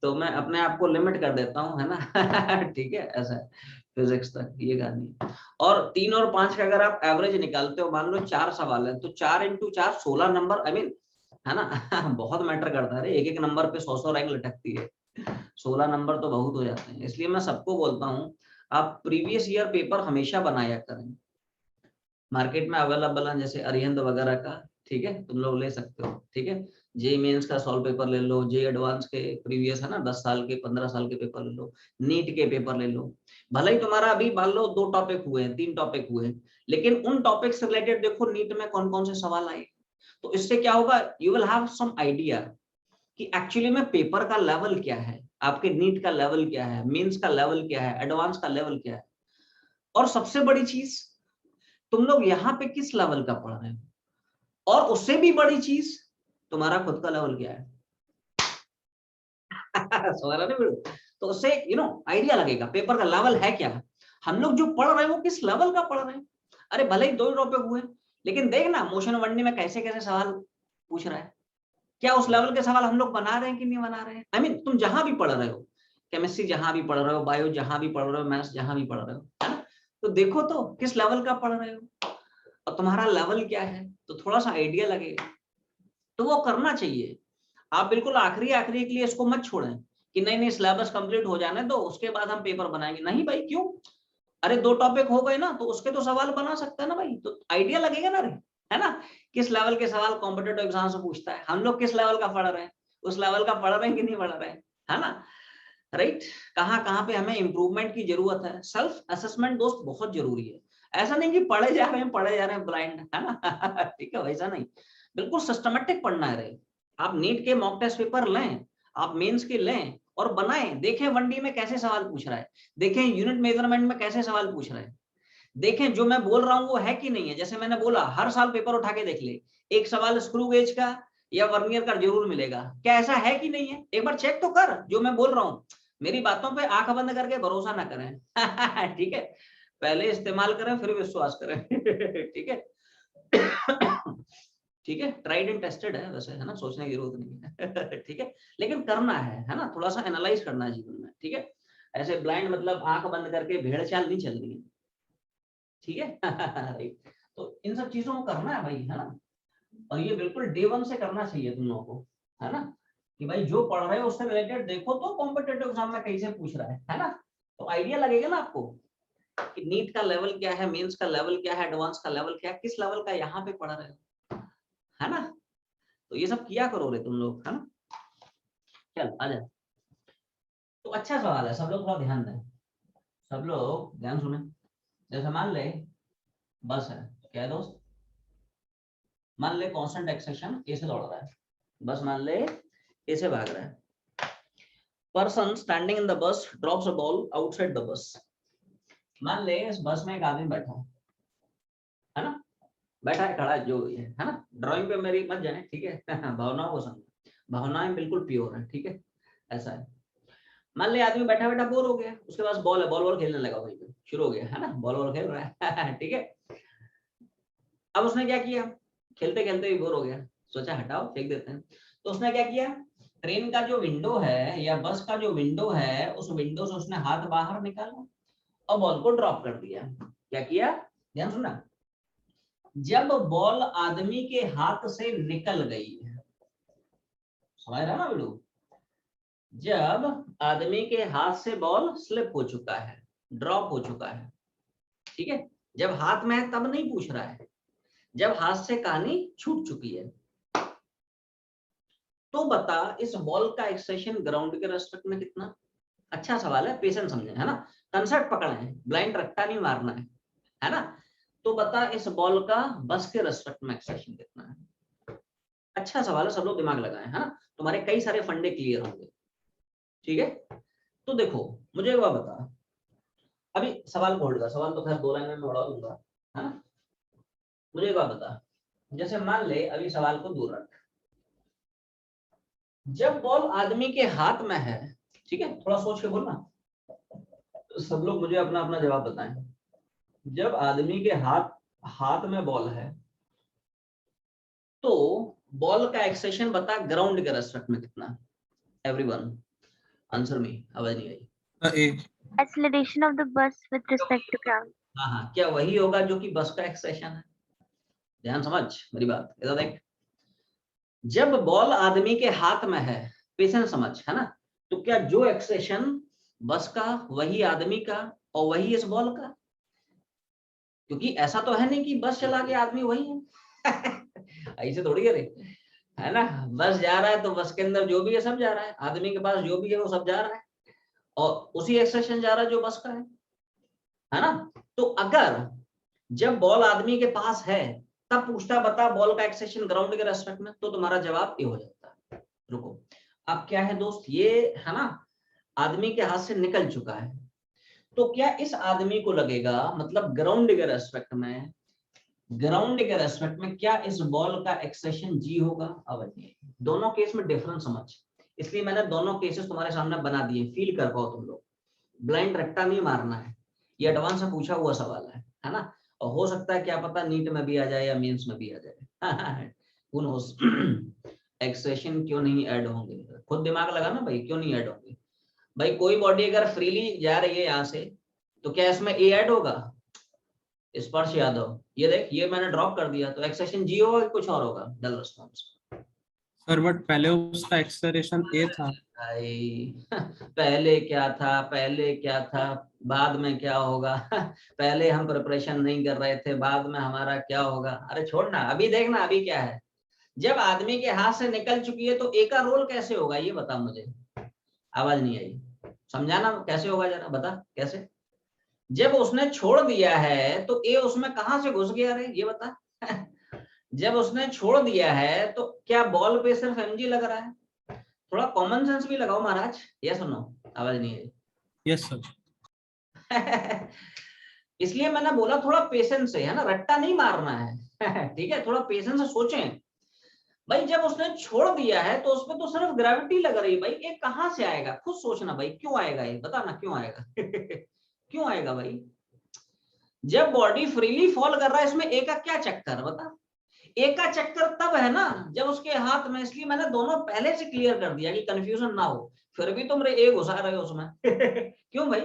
तो मैं अपने आप को लिमिट कर देता हूँ, है ना ठीक है, ऐसा है फिजिक्स तक ये कहानी। और 3 और 5 का अगर आप एवरेज निकालते हो, मान लो 4 सवाल है तो 4 इंटू 4 16 नंबर, आई मीन, है ना बहुत मैटर करता है, एक एक नंबर पे 100 रैंक लटकती है, 16 नंबर तो बहुत हो जाते हैं। इसलिए मैं सबको बोलता हूँ आप प्रीवियस ईयर पेपर हमेशा बनाया करें। मार्केट में अवेलेबल है जैसे अरिहंत वगैरह का, ठीक है, तुम लोग ले सकते हो, ठीक है। जे मेंस का सॉल्व पेपर ले लो, जे एडवांस के प्रीवियस है ना 10 साल के 15 साल के पेपर ले लो, नीट के पेपर ले लो। भले ही तुम्हारा अभी मान लो 2 टॉपिक हुए हैं, 3 टॉपिक हुए हैं, लेकिन उन टॉपिक से रिलेटेड देखो नीट में कौन कौन से सवाल आए। तो इससे क्या होगा, you will have some idea कि एक्चुअली में पेपर का लेवल क्या है, आपके नीट का लेवल क्या है, मेंस का लेवल क्या है, एडवांस का लेवल क्या है। और सबसे बड़ी चीज, तुम लोग यहाँ पे किस लेवल का पढ़ रहे हो, और उससे भी बड़ी चीज तुम्हारा खुद का लेवल क्या है समझ रहे हो? तो उससे आइडिया लगेगा पेपर का लेवल है क्या, हम लोग जो पढ़ रहे हैं वो किस लेवल का पढ़ रहे हैं। अरे भले ही 2 टॉपिक हुए, लेकिन देखना मोशन वनडे में कैसे कैसे सवाल पूछ रहा है, क्या उस लेवल के सवाल हम लोग बना रहे हैं कि नहीं बना रहे हैं। आई मीन तुम जहां भी पढ़ रहे हो, केमिस्ट्री जहां भी पढ़ रहे हो, बायो जहां भी पढ़ रहे हो, मैथ्स जहां भी पढ़ रहे हो, है ना, तो देखो तो किस लेवल का पढ़ रहे हो और तुम्हारा लेवल क्या है, तो थोड़ा सा आइडिया लगेगा। तो वो करना चाहिए। आप बिल्कुल आखिरी आखिरी के लिए इसको मत छोड़ें कि नहीं नहीं सिलेबस कंप्लीट हो जाने दो उसके बाद हम पेपर बनाएंगे, नहीं भाई क्यों, अरे 2 टॉपिक हो गए ना तो उसके तो सवाल बना सकते हैं ना भाई, तो आइडिया लगेगा ना रे, है ना, किस लेवल के सवाल कॉम्पिटिटिव एग्जाम से पूछता है, हम लोग किस लेवल का पढ़ रहे हैं, उस लेवल का पढ़ रहे हैं कि नहीं पढ़ रहे हैं, है ना, राइट। कहाँ पे हमें इंप्रूवमेंट की जरूरत है, सेल्फ असेसमेंट दोस्त बहुत जरूरी है। ऐसा नहीं कि पढ़े जा रहे हैं ब्लाइंड, है ना ठीक है, वैसा नहीं, बिल्कुल सिस्टमेटिक पढ़ना है रे। आप नीट के मॉक टेस्ट पेपर लें, आप मेंस के लें और बनाएं, देखें 1D में कैसे सवाल पूछ रहा है, देखें यूनिट मेजरमेंट में कैसे सवाल पूछ रहा है, देखें जो मैं बोल रहा हूं वो है कि नहीं है। जैसे मैंने बोला हर साल पेपर उठा के देख ले, एक सवाल स्क्रू गेज का या वर्नियर का जरूर मिलेगा, क्या ऐसा है कि नहीं है, एक बार चेक तो कर जो मैं बोल रहा हूँ। मेरी बातों पे आंख बंद करके भरोसा ना करें ठीक है, पहले इस्तेमाल करें फिर विश्वास करें ठीक है ठीक है, ट्राइड एंड टेस्टेड है वैसे, है ना, सोचने की जरूरत नहीं है ठीक है, लेकिन करना है ना, थोड़ा सा एनालाइज करना है जीवन में, ठीक है, ऐसे ब्लाइंड मतलब आंख बंद करके भेड़ चाल नहीं चलनी है, ठीक है राइट। तो इन सब चीजों को करना है भाई, है ना, और ये बिल्कुल डे 1 से करना चाहिए तुम लोगों को, है ना, कि भाई जो पढ़ रहे हो उससे रिलेटेड देखो तो कॉम्पिटिटिव एग्जाम में कैसे पूछ रहा है ना, तो आइडिया लगेगा ना आपको कि नीट का लेवल क्या है, मेंस का लेवल क्या है, एडवांस का लेवल क्या है, किस लेवल का यहाँ पे पढ़ रहे हो, है ना। तो ये सब किया करो रे तुम लोग, है ना। चल आ जा। तो अच्छा सवाल है, सब लोग थोड़ा ध्यान दें, सब लोग ध्यान सुने। जैसे मान ले बस है, क्या है दोस्त, मान ले कांस्टेंट एक्सेशन ए से दौड़ रहा है, बस मान ले ए से भाग रहा है, person standing in the bus drops a ball outside the bus. मान ले इस बस में एक आदमी बैठा है ना, बैठा है खड़ा है जो है ना, ड्राइंग पे मेरी मत जाए, ठीक है भावनाओं को समझो, भावनाएं बिल्कुल प्योर है, ठीक है, ऐसा है। मान ले आदमी बैठा बैठा बोर हो गया, उसके पास बॉल है, बॉल बॉल खेलने लगा, वहीं पे शुरू हो गया, है ना, बॉल बॉल खेल रहा है ठीक है। अब उसने क्या किया, खेलते खेलते ही बोर हो गया, सोचा हटाओ फेंक देते हैं, तो उसने क्या किया, ट्रेन का जो विंडो है या बस का जो विंडो है उस विंडो से उसने हाथ बाहर निकाला और बॉल को ड्रॉप कर दिया। क्या किया, ध्यान सुनना, जब बॉल आदमी के हाथ से निकल गई है, समझ रहा ना बिल्कुल, जब आदमी के हाथ से बॉल स्लिप हो चुका है, ड्रॉप हो चुका है, ठीक है, जब हाथ में है तब नहीं पूछ रहा है, जब हाथ से कहानी छूट चुकी है, तो बता इस बॉल का एक्सेशन ग्राउंड के रेस्पेक्ट में कितना। अच्छा सवाल है, पेशेंस समझे, है ना, कंसेप्ट पकड़े, ब्लाइंड रट्टा नहीं मारना है ना। तो बता इस बॉल का बस के रेस्पेक्ट में एक्सेशन कितना है। अच्छा सवाल है, सब लोग दिमाग लगाएं, है ना, तुम्हारे कई सारे फंडे क्लियर होंगे, ठीक है। तो देखो मुझे एक बात बता, अभी सवाल को होल्ड कर, सवाल तो खैर 2 लाइन में उड़ा दूंगा, है ना। मुझे एक बात बता, जैसे मान ले अभी सवाल को दूर रख, जब बॉल आदमी के हाथ में है, ठीक है, थोड़ा सोच के बोलना, सब लोग मुझे अपना अपना जवाब बताएं। जब आदमी के हाथ में बॉल है तो बॉल का एक्सेशन बता ग्राउंड के रेस्पेक्ट में कितना? एवरीवन आंसर मी, आवाज नहीं आई। Acceleration of the bus with respect to ground. हाँ, क्या वही होगा जो कि बस का एक्सेशन है? ध्यान समझ मेरी बात, इधर देख। जब बॉल आदमी के हाथ में है, पेशेंस समझ, है ना, तो क्या जो एक्सेशन बस का वही आदमी का और वही इस बॉल का? क्योंकि ऐसा तो है नहीं कि बस चला के आदमी वही है ऐसे थोड़ी है ना, बस जा रहा है तो बस के अंदर जो भी है सब जा रहा है, आदमी के पास जो भी है वो सब जा रहा है और उसी एक्सेशन जा रहा है जो बस का है ना। तो अगर जब बॉल आदमी के पास है तब पूछता बता बॉल का एक्सेशन ग्राउंड के रेस्पेक्ट में, तो तुम्हारा जवाब ये हो जाता है। रुको, अब क्या है दोस्त, ये है ना आदमी के हाथ से निकल चुका है, तो क्या इस आदमी को लगेगा, मतलब ग्राउंड के रेस्पेक्ट में क्या इस बॉल का एक्सेशन जी होगा? अब दोनों केस में डिफरेंस समझ, इसलिए मैंने दोनों केसेस तुम्हारे सामने बना दिए, फील कर पाओ तुम लोग। ब्लाइंड रट्टा नहीं मारना है, ये एडवांस से पूछा हुआ सवाल है ना, और हो सकता है क्या पता नीट में भी आ जाए या मेंस में भी आ जाए कौन हो एक्सेशन क्यों नहीं ऐड होंगे? खुद दिमाग लगाना भाई, क्यों नहीं ऐड होंगे भाई? कोई बॉडी अगर फ्रीली जा रही है यहाँ से तो क्या इसमें ए ऐड होगा? स्पर्श यादव, ये देख, ये मैंने ड्रॉप कर दिया तो एक्सेशन जी होगा कि कुछ और होगा? डल रिस्पॉन्स सर बट पहले उसका एक्सेलरेशन ए था। पहले क्या था बाद में क्या होगा पहले हम प्रिपरेशन नहीं कर रहे थे, बाद में हमारा क्या होगा? अरे छोड़ना, अभी देखना अभी क्या है। जब आदमी के हाथ से निकल चुकी है तो ए का रोल कैसे होगा ये बता मुझे। आवाज नहीं आई, समझाना कैसे होगा जरा बता कैसे। जब उसने छोड़ दिया है तो ए उसमें कहां से घुस गया रे ये बता जब उसने छोड़ दिया है तो क्या बॉल पे सिर्फ एमजी लग रहा है? थोड़ा कॉमन सेंस भी लगाओ महाराज, ये सुनो, आवाज नहीं आई। यस सर इसलिए मैंने बोला थोड़ा पेशेंस से, है ना, रट्टा नहीं मारना है ठीक है, थोड़ा पेशेंस से सोचें भाई। जब उसने छोड़ दिया है तो उसमें तो सिर्फ ग्रेविटी लग रही है भाई, ये कहां से आएगा? खुद सोचना भाई, क्यों आएगा ये बताना, क्यों आएगा क्यों आएगा भाई? जब बॉडी फ्रीली फॉल कर रहा है इसमें ए का क्या चक्कर बता? ए का चक्कर तब है ना जब उसके हाथ में, इसलिए मैंने दोनों पहले से क्लियर कर दिया कि कंफ्यूजन ना हो, फिर भी तुम ए घुसा रहे हो उसमें क्यों भाई?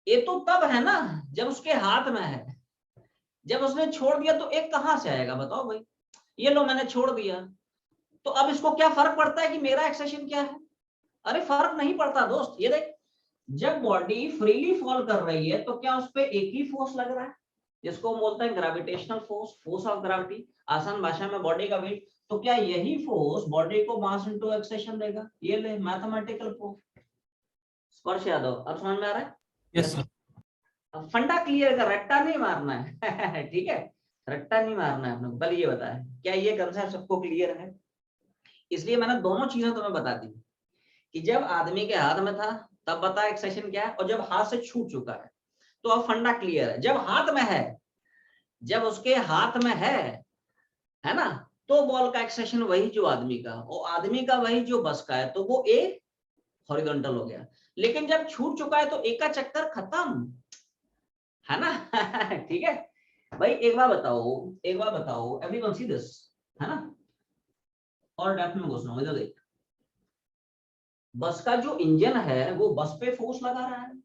ये तो तब है ना जब उसके हाथ में है, जब उसने छोड़ दिया तो एक कहां से आएगा बताओ भाई? ये लो मैंने छोड़ दिया, तो अब इसको क्या फर्क पड़ता है कि मेरा एक्सेशन क्या है? अरे फर्क नहीं पड़ता दोस्त, ये देख, जब बॉडी फ्रीली फॉल कर रही है तो क्या उस पर एक ही फोर्स लग रहा है जिसको बोलते हैं gravitational force, force of gravity, आसान भाषा में बॉडी का वेट। तो क्या यही फोर्स बॉडी को मास इनटू एक्सेशन देगा? ये ले मैथमेटिकल प्रूफ। स्पर्श यादव अब समझ में आ रहा है? यस सर फंडा क्लियर कर, रट्टा नहीं मारना है ठीक है, रट्टा नहीं मारना है अपने। बल ये बता है क्या ये कंसेप्ट सबको क्लियर है? इसलिए मैंने दोनों चीजें तुम्हें बता दी कि जब आदमी के हाथ में था तब बता एक्सेशन क्या है, और जब हाथ से छूट चुका है तो अब फंडा क्लियर है। जब हाथ में है, जब उसके हाथ में है ना, तो बॉल का एक्सेशन वही जो आदमी का, और आदमी का वही जो बस का है, तो वो ए हॉरिजॉन्टल हो गया। लेकिन जब छूट चुका है तो ए का चक्कर खत्म, है ना ठीक है भाई। एक बार बताओ एवरीवन सी दिस, है ना, और डेप्थ में घुसना इधर देख। बस का जो इंजन है वो बस पे फोर्स लगा रहा है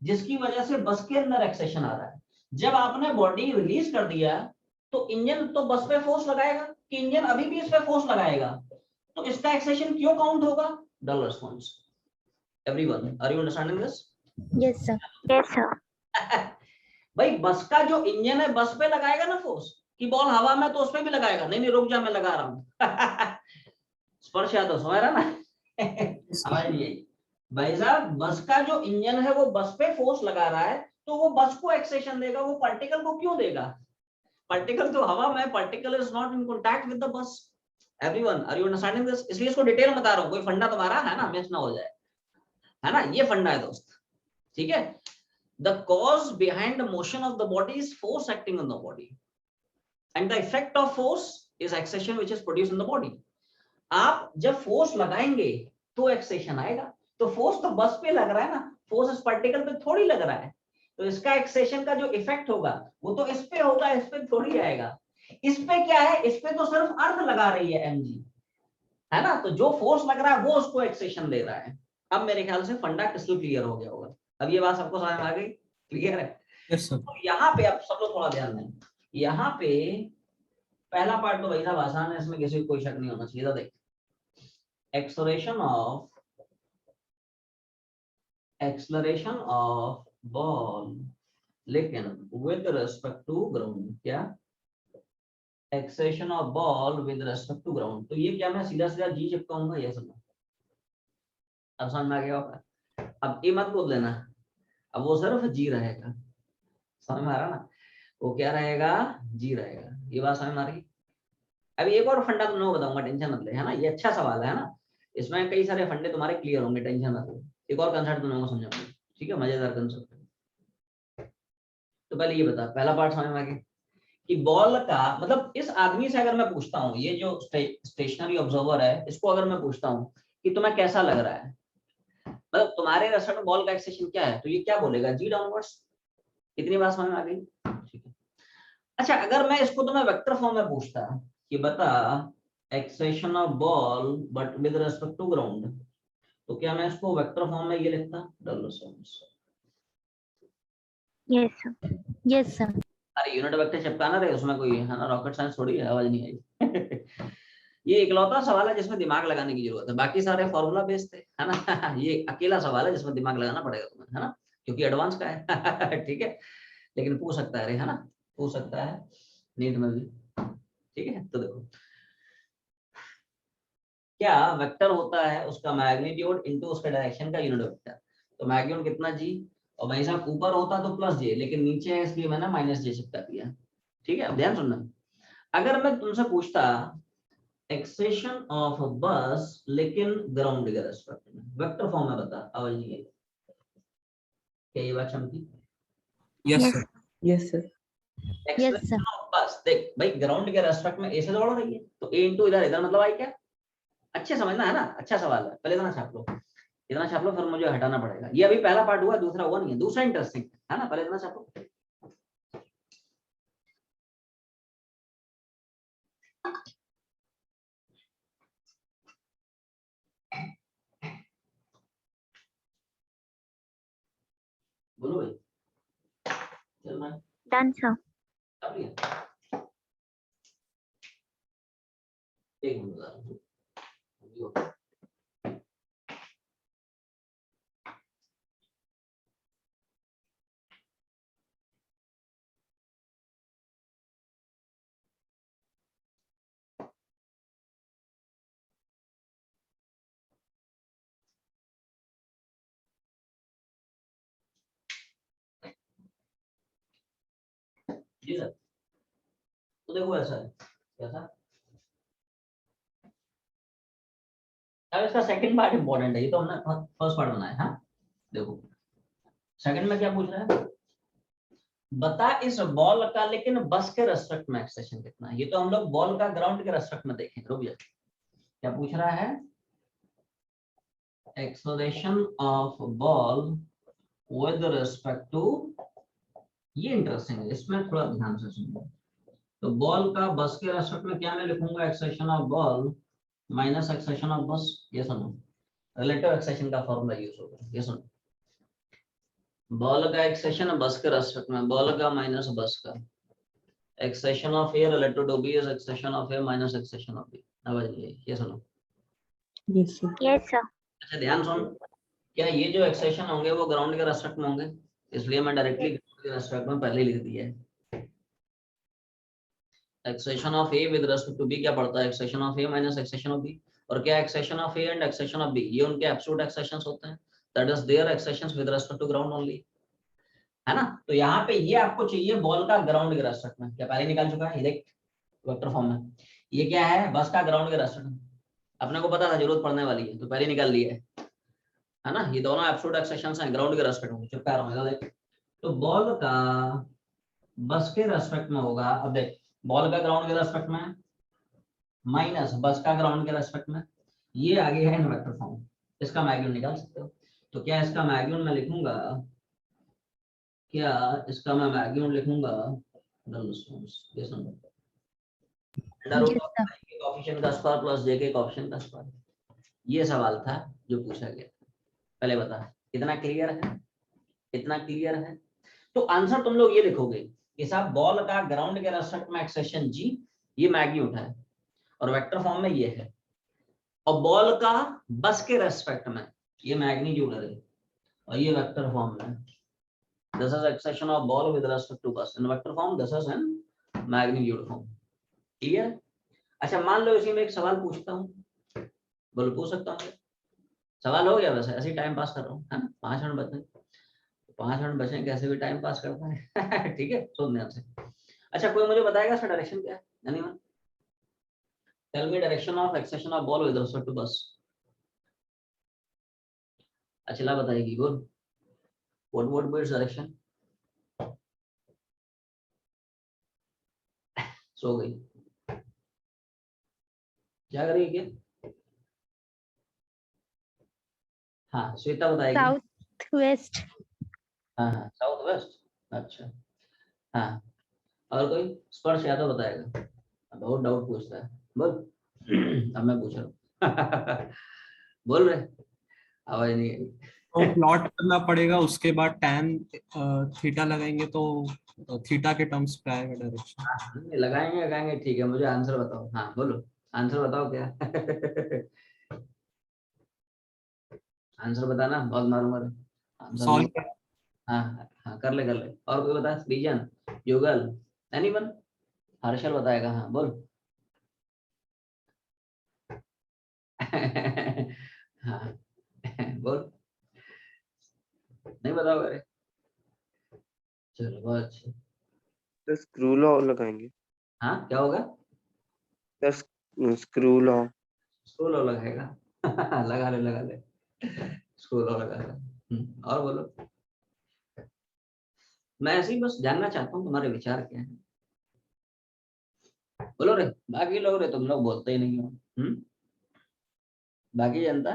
जिसकी वजह से बस के अंदर एक्सेशन आ रहा है। जब आपने बॉडी रिलीज कर दिया तो इंजन तो बस पे फोर्स लगाएगा कि इंजन अभी भी इस पे फोर्स लगाएगा, तो इसका एक्सेशन क्यों काउंट होगा? Dull response. Everyone are you understanding this? Yes, sir. Yes, sir. भाई बस का जो इंजन है बस पे लगाएगा ना फोर्स, कि बॉल हवा में तो उस पे भी लगाएगा? नहीं रुक जा मैं लगा रहा हूं स्पर्श यादव समझ रहा ना समझ नहीं आई भाई साहब। बस का जो इंजन है वो बस पे फोर्स लगा रहा है तो वो बस को एक्सेशन देगा, वो पार्टिकल को क्यों देगा? पार्टिकल तो हवा में, particle is not in contact with the bus. Everyone are you understanding this? इसलिए इसको डिटेल में बता रहा हूं, कोई फंडा तुम्हारा है ना मिस ना हो जाए, है ना, ये फंडा है दोस्त, ठीक है। The cause behind the motion of the body is force acting on the body, and the effect of force is accession which is produced in the body. आप जब फोर्स लगाएंगे तो एक्सेशन आएगा, तो फोर्स तो बस पे लग रहा है ना, फोर्स इस पार्टिकल पे थोड़ी लग रहा है, तो इसका एक्सेशन का जो इफेक्ट होगा वो तो इस पे होगा, इस पे थोड़ी आएगा। इस पे क्या है, इस पे तो सिर्फ अर्थ लगा रही है mg, है ना, तो जो फोर्स लग रहा है वो उसको एक्सेशन दे रहा है। अब मेरे ख्याल से फंडा क्रिस्टल क्लियर हो गया होगा। अब ये बात सबको समझ में आ गई, क्लियर है? Yes, sir. तो यहाँ पे अब सब लोग थोड़ा ध्यान दें, यहाँ पे पहला पार्ट तो भाई साहब आसान है, इसमें किसी को कोई शक नहीं होना चाहिए। तो देख, एक्सलरेशन ऑफ बॉल लेकिन विद रिस्पेक्ट टू ग्राउंड, क्या acceleration of ball with respect to ground, तो ये क्या मैं सीधा सीधा जी चिपकाऊंगा, ये समझो। अब समझ में आ गया होगा। अब ये मत बोल देना, अब वो सिर्फ जी रहेगा, समझ में आ रहा ना, वो क्या रहेगा, जी रहेगा। ये बात समझ में आ रही? अभी एक और फंडा तुम लोगों को बताऊंगा, टेंशन मत ले, है ना, ये अच्छा सवाल है ना, इसमें कई सारे फंडे तुम्हारे क्लियर होंगे, टेंशन मत लो। एक और कंसेप्ट तुम लोगों को समझाऊंगा, ठीक है, मजेदार कंसेप्ट। तो पहले ये बता, पहला पार्ट समझ में आ गया कि बॉल का मतलब, इस आदमी से अगर मैं पूछता हूँ, ये जो स्टेशनरी ऑब्जर्वर है, इसको अगर मैं पूछता हूँ कि तुम्हें कैसा लग रहा है, मतलब तुम्हारे रसट में बॉल का एक्सेशन क्या है, तो ये क्या बोलेगा, जी डाउनवर्ड्स। इतनी बात समझ में आ गई, ठीक है। अच्छा, अगर मैं इसको तुम्हें वेक्टर फॉर्म में पूछता कि बता acceleration of ball but with respect to ground, तो क्या मैं इसको वेक्टर फॉर्म में ये लिखता, Yes, sir. Yes, sir. अरे यूनिट वेक्टर चिपकाना रहे, उसमें कोई है ना रॉकेट साइंस थोड़ी है, आवाज नहीं आई। ये इकलौता सवाल है जिसमें दिमाग लगाने की जरूरत है, बाकी सारे फॉर्मूला बेस्ड है ना। ये अकेला सवाल है जिसमें दिमाग लगाना पड़ेगा तुम्हें, है ना, क्योंकि एडवांस का है। ठीक है, लेकिन पूछ सकता है रे, है ना, पूछ सकता है नीट में भी, ठीक है। तो देखो क्या वेक्टर होता है, उसका मैग्नीट्यूड इनटू उसका डायरेक्शन का यूनिट वेक्टर। तो मैग्नीट्यूड कितना जी, और भाई साहब ऊपर होता तो प्लस जे, लेकिन नीचे है इसलिए मैंने माइनस जे चिपका दिया, ठीक है। अब ध्यान सुनना, अगर मैं तुमसे पूछता एक्सेशन ऑफ बस लेकिन ग्राउंड के रेस्पेक्ट में, वेक्टर फॉर्म में बता, आवाज नहीं आई, क्या ये बात चमकी? Yes, Yes. sir. Yes, sir. Yes, sir. बस देख भाई, ग्राउंड के रेस्पेक्ट में ए से दौड़ रही है, तो ए इंटू इधर इधर मतलब आई क्या, अच्छे समझना है ना, अच्छा सवाल है, पहले इतना छाप लो, इतना छाप लो, फिर मुझे हटाना पड़ेगा। ये अभी पहला पार्ट हुआ, दूसरा हुआ नहीं है, दूसरा इंटरेस्टिंग है ना, पहले इतना छाप लो। बोलो भाई, चल मैं Done, sir. छाप लिया, एक मिनट बता रहा हूँ। जी सर, तो देखो ऐसा है, कैसा, अब इसका सेकंड पार्ट इंपॉर्टेंट है, ये तो हमने फर्स्ट पार्ट बनाया है, हाँ? देखो सेकंड में क्या पूछ रहा है, बता इस बॉल का लेकिन बस के रेस्पेक्ट में एक्सेशन कितना है। ये तो हम लोग बॉल का ग्राउंड के रेस्पेक्ट में देखें, रुक जा, क्या पूछ रहा है, acceleration of ball with respect to, ये इंटरेस्टिंग है, इसमें थोड़ा ध्यान से सुनिए। तो बॉल का बस के रेस्पेक्ट में क्या मैं लिखूंगा, acceleration of ball minus acceleration of bus, ये सुनो, रिलेटिव एक्सेशन का फॉर्मूला यूज होगा, ये सुनो, बॉल का एक्सेशन बस के रेस्पेक्ट में, बॉल का माइनस बस का, acceleration of A related to B is acceleration of A minus acceleration of B. आवाज नहीं आई, ये सुनो। Yes, sir. Yes, sir. अच्छा ध्यान सुन, क्या ये जो एक्सेशन होंगे वो ग्राउंड के रेस्पेक्ट में होंगे, इसलिए मैं डायरेक्टली ग्राउंड के रेस्पेक्ट में पहले लिख दिया है। Acceleration of A with respect to B क्या पड़ता है, acceleration of A minus acceleration of B, और क्या acceleration of A and acceleration of B ये उनके एब्सोल्यूट एक्सेशंस होते हैं, that is their accelerations with respect to ground only, है ना। तो यहाँ पे ये आपको चाहिए बॉल का ग्राउंड के रेस्पेक्ट में, क्या पहले निकाल चुका है, ये देख वेक्टर फॉर्म में, ये क्या है, बस का ग्राउंड के रेस्पेक्ट में, अपने को पता था जरूरत पड़ने वाली है तो पहले निकाल लिया है ना। ये दोनों एब्सोल्यूट एक्सेशंस हैं ग्राउंड के रेस्पेक्ट में, चिपका रहा हूं देख। तो बॉल का बस के रेस्पेक्ट में होगा, अब देख बॉल का ग्राउंड के रेस्पेक्ट में माइनस बस का ग्राउंड के रेस्पेक्ट में, ये आ गया है इन वेक्टर फॉर्म, इसका मैग्नीट्यूड निकाल सकते हो। तो क्या इसका मैग्नीट्यूड मैं लिखूंगा, क्या इसका मैं मैग्नीट्यूड लिखूंगा this number under root Yes, of sir. के कोएफिशिएंट का स्क्वायर प्लस जे के कोएफिशिएंट का स्क्वायर। ये सवाल था जो पूछा गया। पहले बता कितना क्लियर है, कितना क्लियर है। तो आंसर तुम लोग ये लिखोगे कि साहब बॉल का ग्राउंड के रेस्पेक्ट में एक्सेशन जी, ये मैग्नीट्यूड है और वेक्टर फॉर्म में ये है, और बॉल का बस के रेस्पेक्ट में ये मैग्नीट्यूड है और ये वेक्टर फॉर्म में this is acceleration of ball with respect to bus in vector form, this is in magnitude form. Clear? अच्छा मान लो इसी में एक सवाल पूछता हूँ, बोलो पूछ सकता हूँ? सवाल हो गया, वैसे ऐसे ही टाइम पास कर रहा हूँ, है ना। 5 मिनट बचे, 5 मिनट बचे, कैसे भी टाइम पास करता है ठीक है, सुन ध्यान से। अच्छा कोई मुझे बताएगा इसका डायरेक्शन क्या है? Anyone tell me direction of acceleration of ball with respect to bus. Achala बताएगी, बोल what would be its direction. सो गई, क्या करेगी क्या? हाँ श्वेता बताएगी। Southwest. हाँ हाँ साउथ वेस्ट, अच्छा हाँ। और कोई? स्पर्श यादव बताएगा, बहुत डाउट पूछता है, बोल अब मैं पूछ रहा हूँ बोल रहे, आवाज नहीं आई। तो प्लॉट करना पड़ेगा, उसके बाद tan थीटा लगाएंगे तो थीटा के टर्म्स पे आएगा डायरेक्शन। लगाएंगे लगाएंगे, ठीक है, मुझे आंसर बताओ। हाँ बोलो आंसर बताओ क्या आंसर बताना, बहुत मारूंगा आंसर नहीं। सॉल्व हाँ हाँ कर ले। और कोई बता, सृजन, युगल, एनीवन? हर्षल बताएगा, हाँ बोल हाँ बोल, नहीं बताओ अरे, चलो बहुत अच्छा। तो स्क्रू लॉ लगाएंगे। हाँ क्या होगा? तो स्क्रू लॉ। स्क्रू लॉ लगाएगा लगा ले स्क्रू लॉ लगा ले। और बोलो, मैं ऐसे ही बस जानना चाहता हूँ तुम्हारे विचार क्या है, बोलो रे। बाकी लोग रे, तुम लोग बोलते ही नहीं हो। बाकी जनता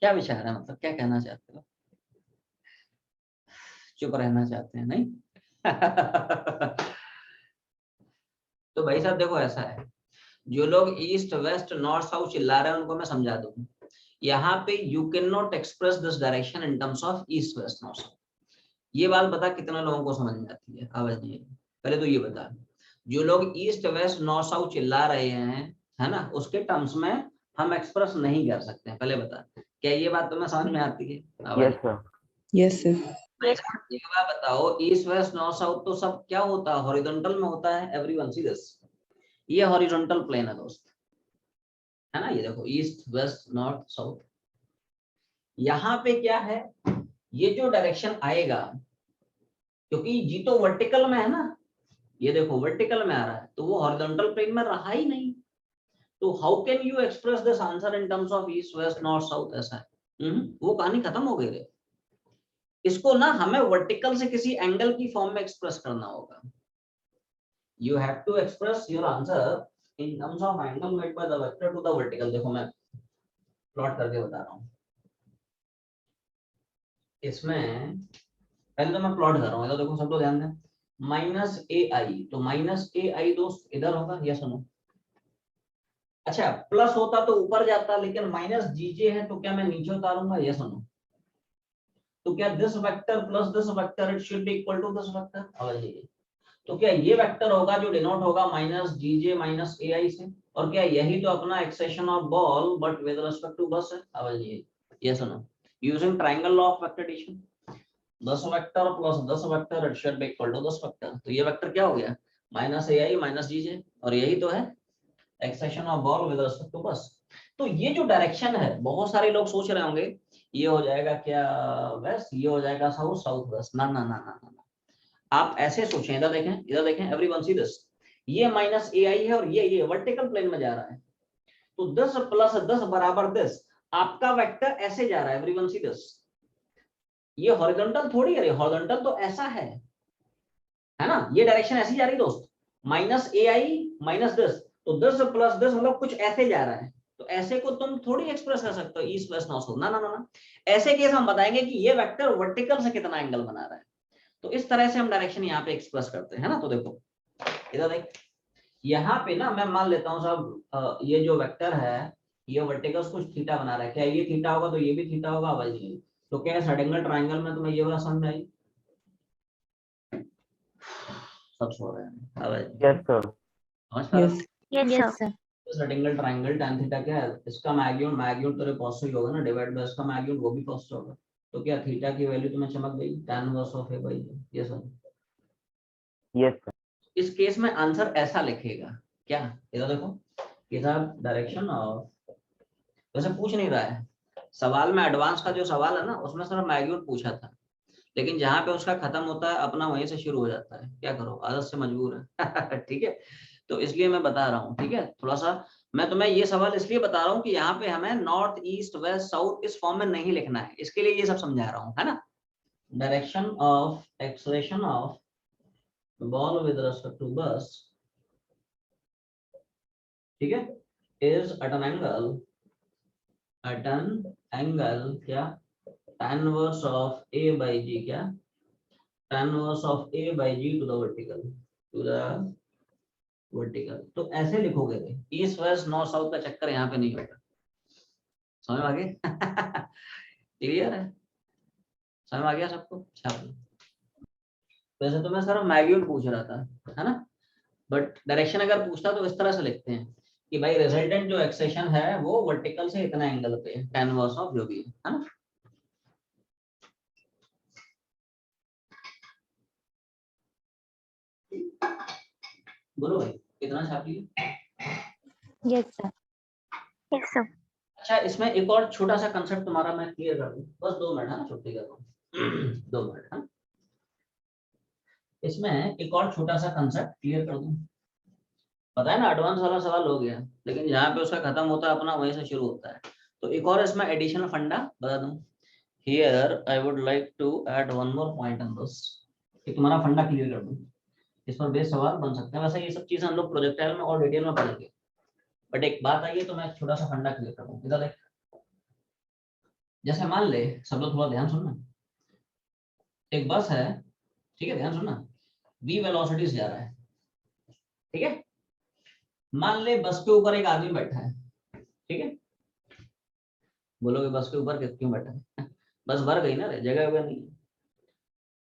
क्या विचार है, मतलब क्या कहना चाहते हो? चुप रहना चाहते हैं, नहीं तो भाई साहब देखो ऐसा है, जो लोग ईस्ट वेस्ट नॉर्थ साउथ चिल्ला रहे हैं उनको मैं समझा दूं। यहाँ पे you can not express this direction in terms of east west north south. ये बात बता कितना लोगों को समझ में आती है, आवाज नहीं है। पहले तो ये बता, जो लोग ईस्ट वेस्ट नॉर्थ साउथ चिल्ला रहे हैं, है ना, उसके टर्म्स में हम एक्सप्रेस नहीं कर सकते हैं। पहले बता, क्या ये बात तुम्हें समझ में आती है? Yes sir. Yes, sir. एक बात बताओ, ईस्ट वेस्ट नॉर्थ साउथ तो सब क्या होता है, हॉरिजॉन्टल में होता है। एवरीवन सी दिस, ये हॉरिजॉन्टल प्लेन है दोस्त, है ना। ये देखो ईस्ट वेस्ट नॉर्थ साउथ, यहाँ पे क्या है, ये जो डायरेक्शन आएगा, क्योंकि जी तो वर्टिकल में है ना, ये देखो वर्टिकल में आ रहा है, तो वो हॉरिजॉन्टल प्लेन में रहा ही नहीं। तो how can you express this answer in terms of east west north south? ऐसा है, वो कहानी खत्म हो गई रे। इसको ना हमें वर्टिकल से किसी एंगल की फॉर्म में एक्सप्रेस करना होगा। You have to express your answer in terms of angle made by the vector to the vertical। देखो मैं प्लॉट करके बता रहा हूँ, इसमें पहले तो मैं प्लॉट कर रहा हूँ, तो देखो सब लोग ध्यान दें। माइनस ए आई, तो माइनस ए आई दोस्त इधर होगा, ये सुनो। अच्छा प्लस होता तो ऊपर जाता, लेकिन माइनस जीजे है तो क्या मैं नीचे उतारूंगा, ये सुनो। तो क्या this vector plus this vector it should be equal to this vector, आवाज। तो क्या ये वेक्टर होगा जो डिनोट होगा माइनस जीजे माइनस ए आई से, और क्या यही तो अपना acceleration of ball but with respect to bus है, आवाज। ये सुनो, using triangle law of vector addition, 10 vector plus 10 vector it should be equal to 10 vector. तो ये वेक्टर क्या हो गया, माइनस ए आई माइनस जीजे, और यही तो है acceleration of ball with respect to bus. तो ये जो डायरेक्शन है, बहुत सारे लोग सोच रहे होंगे ये हो जाएगा क्या वेस्ट, ये हो जाएगा साउथ, साउथ वेस्ट। ना ना ना ना ना, आप ऐसे सोचें, इधर देखें एवरीवन सी दिस, ये माइनस ए आई है और ये वर्टिकल प्लेन में जा रहा है, तो 10 प्लस 10 बराबर 10, आपका वेक्टर ऐसे जा रहा है, एवरीवन सी दिस। ये हॉरिजॉन्टल थोड़ी है, हॉरिजॉन्टल तो ऐसा है ना, ये डायरेक्शन ऐसी जा रही है दोस्त, माइनस ए आई माइनस 10, तो 10 प्लस 10 मतलब कुछ ऐसे जा रहा है, तो ऐसे को तुम थोड़ी एक्सप्रेस कर सकते हो ईस्ट वेस्ट नॉर्थ साउथ, ना ना ना ना। ऐसे केस हम बताएंगे कि ये वेक्टर वर्टिकल से कितना एंगल बना रहा है, तो इस तरह से हम डायरेक्शन यहाँ पे एक्सप्रेस करते हैं ना। तो देखो इधर देख, यहाँ पे ना मैं मान लेता हूँ साहब ये जो वेक्टर है ये वर्टिकल कुछ थीटा बना रहा है, क्या ये थीटा होगा तो ये भी थीटा होगा भाई। तो क्या है रेक्टेंगल ट्रायंगल में तुम्हें ये वाला समझ आई? सब सो रहे हैं अब यस सर। समझ पा रहे हो? Yes. Yes, Yes, sir. sir. Rectangle triangle tan theta क्या है, इसका मैग्नीट्यूड मैग्नीट्यूड तेरे cos से ही होगा ना, डिवाइड बाय इसका मैग्नीट्यूड वो भी cos से होगा। तो क्या थीटा की वैल्यू तुम्हें चमक गई, tan inverse of a by j। ये सर यस सर। इस केस में आंसर ऐसा लिखेगा क्या, इधर देखो कि साहब डायरेक्शन ऑफ, वैसे पूछ नहीं रहा है सवाल में, एडवांस का जो सवाल है ना उसमें सिर्फ मैग्नीट्यूड पूछा था, लेकिन जहां पे उसका खत्म होता है अपना वहीं से शुरू हो जाता है, क्या करो आदत से मजबूर है ठीक है, तो इसलिए मैं बता रहा हूँ। ठीक है, थोड़ा सा मैं तुम्हें ये सवाल इसलिए बता रहा हूँ कि यहाँ पे हमें नॉर्थ ईस्ट वेस्ट साउथ इस फॉर्म में नहीं लिखना है, इसके लिए ये सब समझा रहा हूँ, है ना। Direction of acceleration of ball with respect to bus, ठीक है, इज एट एन एंगल क्या, tan inverse of a by g, क्या tan inverse of a by g to the vertical। तो ऐसे लिखोगे, ईस्ट वेस्ट नॉर्थ साउथ का चक्कर यहाँ पे नहीं होगा, समझ में आ गया क्लियर है, समझ में आ गया सबको। वैसे तो मैं सर मैग्नीट्यूड पूछ रहा था, है ना, बट डायरेक्शन अगर पूछता तो इस तरह से लिखते हैं कि भाई रिजल्टेंट जो एक्सेशन है वो वर्टिकल से इतना एंगल पे है, tan inverse ऑफ जो भी है ना। बोलो भाई कितना छाप लिया? Yes, sir. Yes, sir. अच्छा, इसमें एक और छोटा सा कंसेप्ट तुम्हारा मैं क्लियर कर दूं, बस 2 मिनट है ना, छुट्टी कर दूं 2 मिनट है। इसमें एक और छोटा सा कंसेप्ट क्लियर कर दूं, पता है ना एडवांस वाला सवाल हो गया, लेकिन जहाँ पे उसका खत्म होता है अपना वहीं से शुरू होता है। तो एक और इसमें एडिशनल फंडा बता दूं, here I would like to add one more point on this, कि तुम्हारा फंडा क्लियर कर दूं, इस पर बेस सवाल बन सकते हैं। वैसे ये सब चीजें हम लोग प्रोजेक्टाइल में और डिटेल में पढ़ेंगे, बट एक बात आई है तो मैं छोटा सा फंडा क्लियर कर दूं। इधर देख, जैसे मान ले, सब लोग थोड़ा ध्यान सुनना, एक बस है, ठीक है, ध्यान सुनना, v वेलोसिटी से जा रहा है, ठीक है, मान ले बस के ऊपर एक आदमी बैठा है, ठीक है, बोलोगे बस के ऊपर क्यों बैठा है बस भर गई ना रे, जगह वगैरह नहीं है,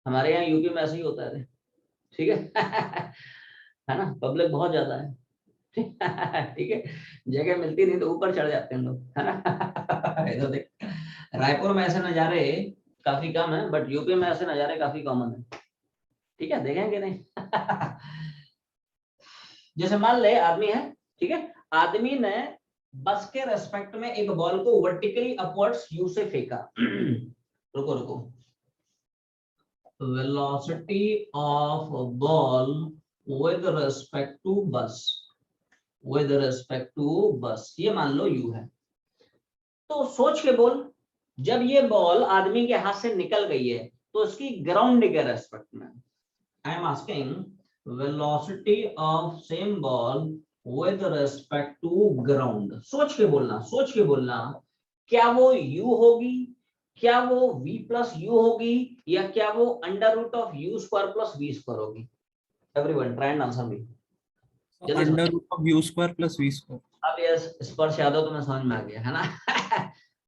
हमारे यहाँ यूपी में ऐसे ही होता है, ठीक है ना, पब्लिक बहुत ज्यादा है ठीक है, जगह मिलती नहीं तो ऊपर चढ़ जाते हैं लोग, है ना इधर देख, रायपुर में ऐसे नज़ारे काफी कम है, बट यूपी में ऐसे नज़ारे काफी कॉमन है, ठीक है, देखेंगे नहीं जैसे मान ले आदमी है, ठीक है, आदमी ने बस के रेस्पेक्ट में एक बॉल को वर्टिकली अपवर्ड्स यू से फेंका रुको रुको, velocity of ball with respect to bus, with respect to bus, ये मान लो u है। तो सोच के बोल, जब ये बॉल आदमी के हाथ से निकल गई है तो उसकी ग्राउंड के रेस्पेक्ट में, I am asking velocity of same ball with respect to ground, सोच के बोलना, सोच के बोलना, क्या वो u होगी, क्या वो v प्लस u होगी, या क्या वो under root of u square plus v square होगी। Everyone try and answer me. Under root of u square plus v square. अब ये स्पर्श यादव तुम्हें समझ में आ गया है ना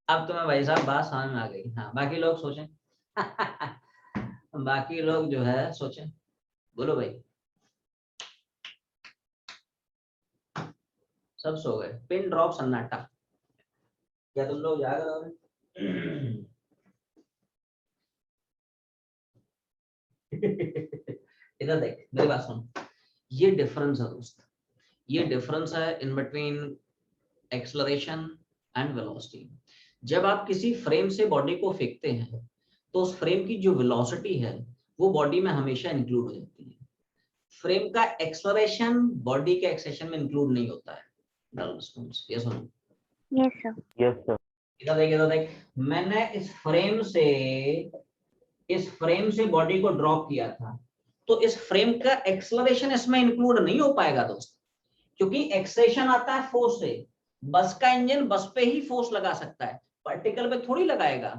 अब तुम्हें भाई साहब बात समझ में आ गई। हाँ, बाकी लोग सोचें बाकी लोग जो है सोचें, बोलो भाई, सब सो गए, पिन ड्रॉप सन्नाटा, क्या तुम लोग जाग रहे हो इधर देख मेरी बात सुन, ये डिफरेंस है दोस्त, ये डिफरेंस है in between acceleration and velocity. जब आप किसी फ्रेम से बॉडी को फेंकते हैं तो उस फ्रेम की जो वेलोसिटी है वो बॉडी में हमेशा इंक्लूड हो जाती है, फ्रेम का एक्सेलरेशन बॉडी के एक्सेशन में इंक्लूड नहीं होता है। ये सुनो, Yes, sir. Yes sir. इधर देख, मैंने इस फ्रेम से बॉडी को ड्रॉप किया था, तो इस फ्रेम का एक्सेलरेशन इसमें इंक्लूड नहीं हो पाएगा दोस्त, क्योंकि एक्सेशन आता है फोर्स से, बस का इंजन बस पे ही फोर्स लगा सकता है, पार्टिकल पे थोड़ी लगाएगा।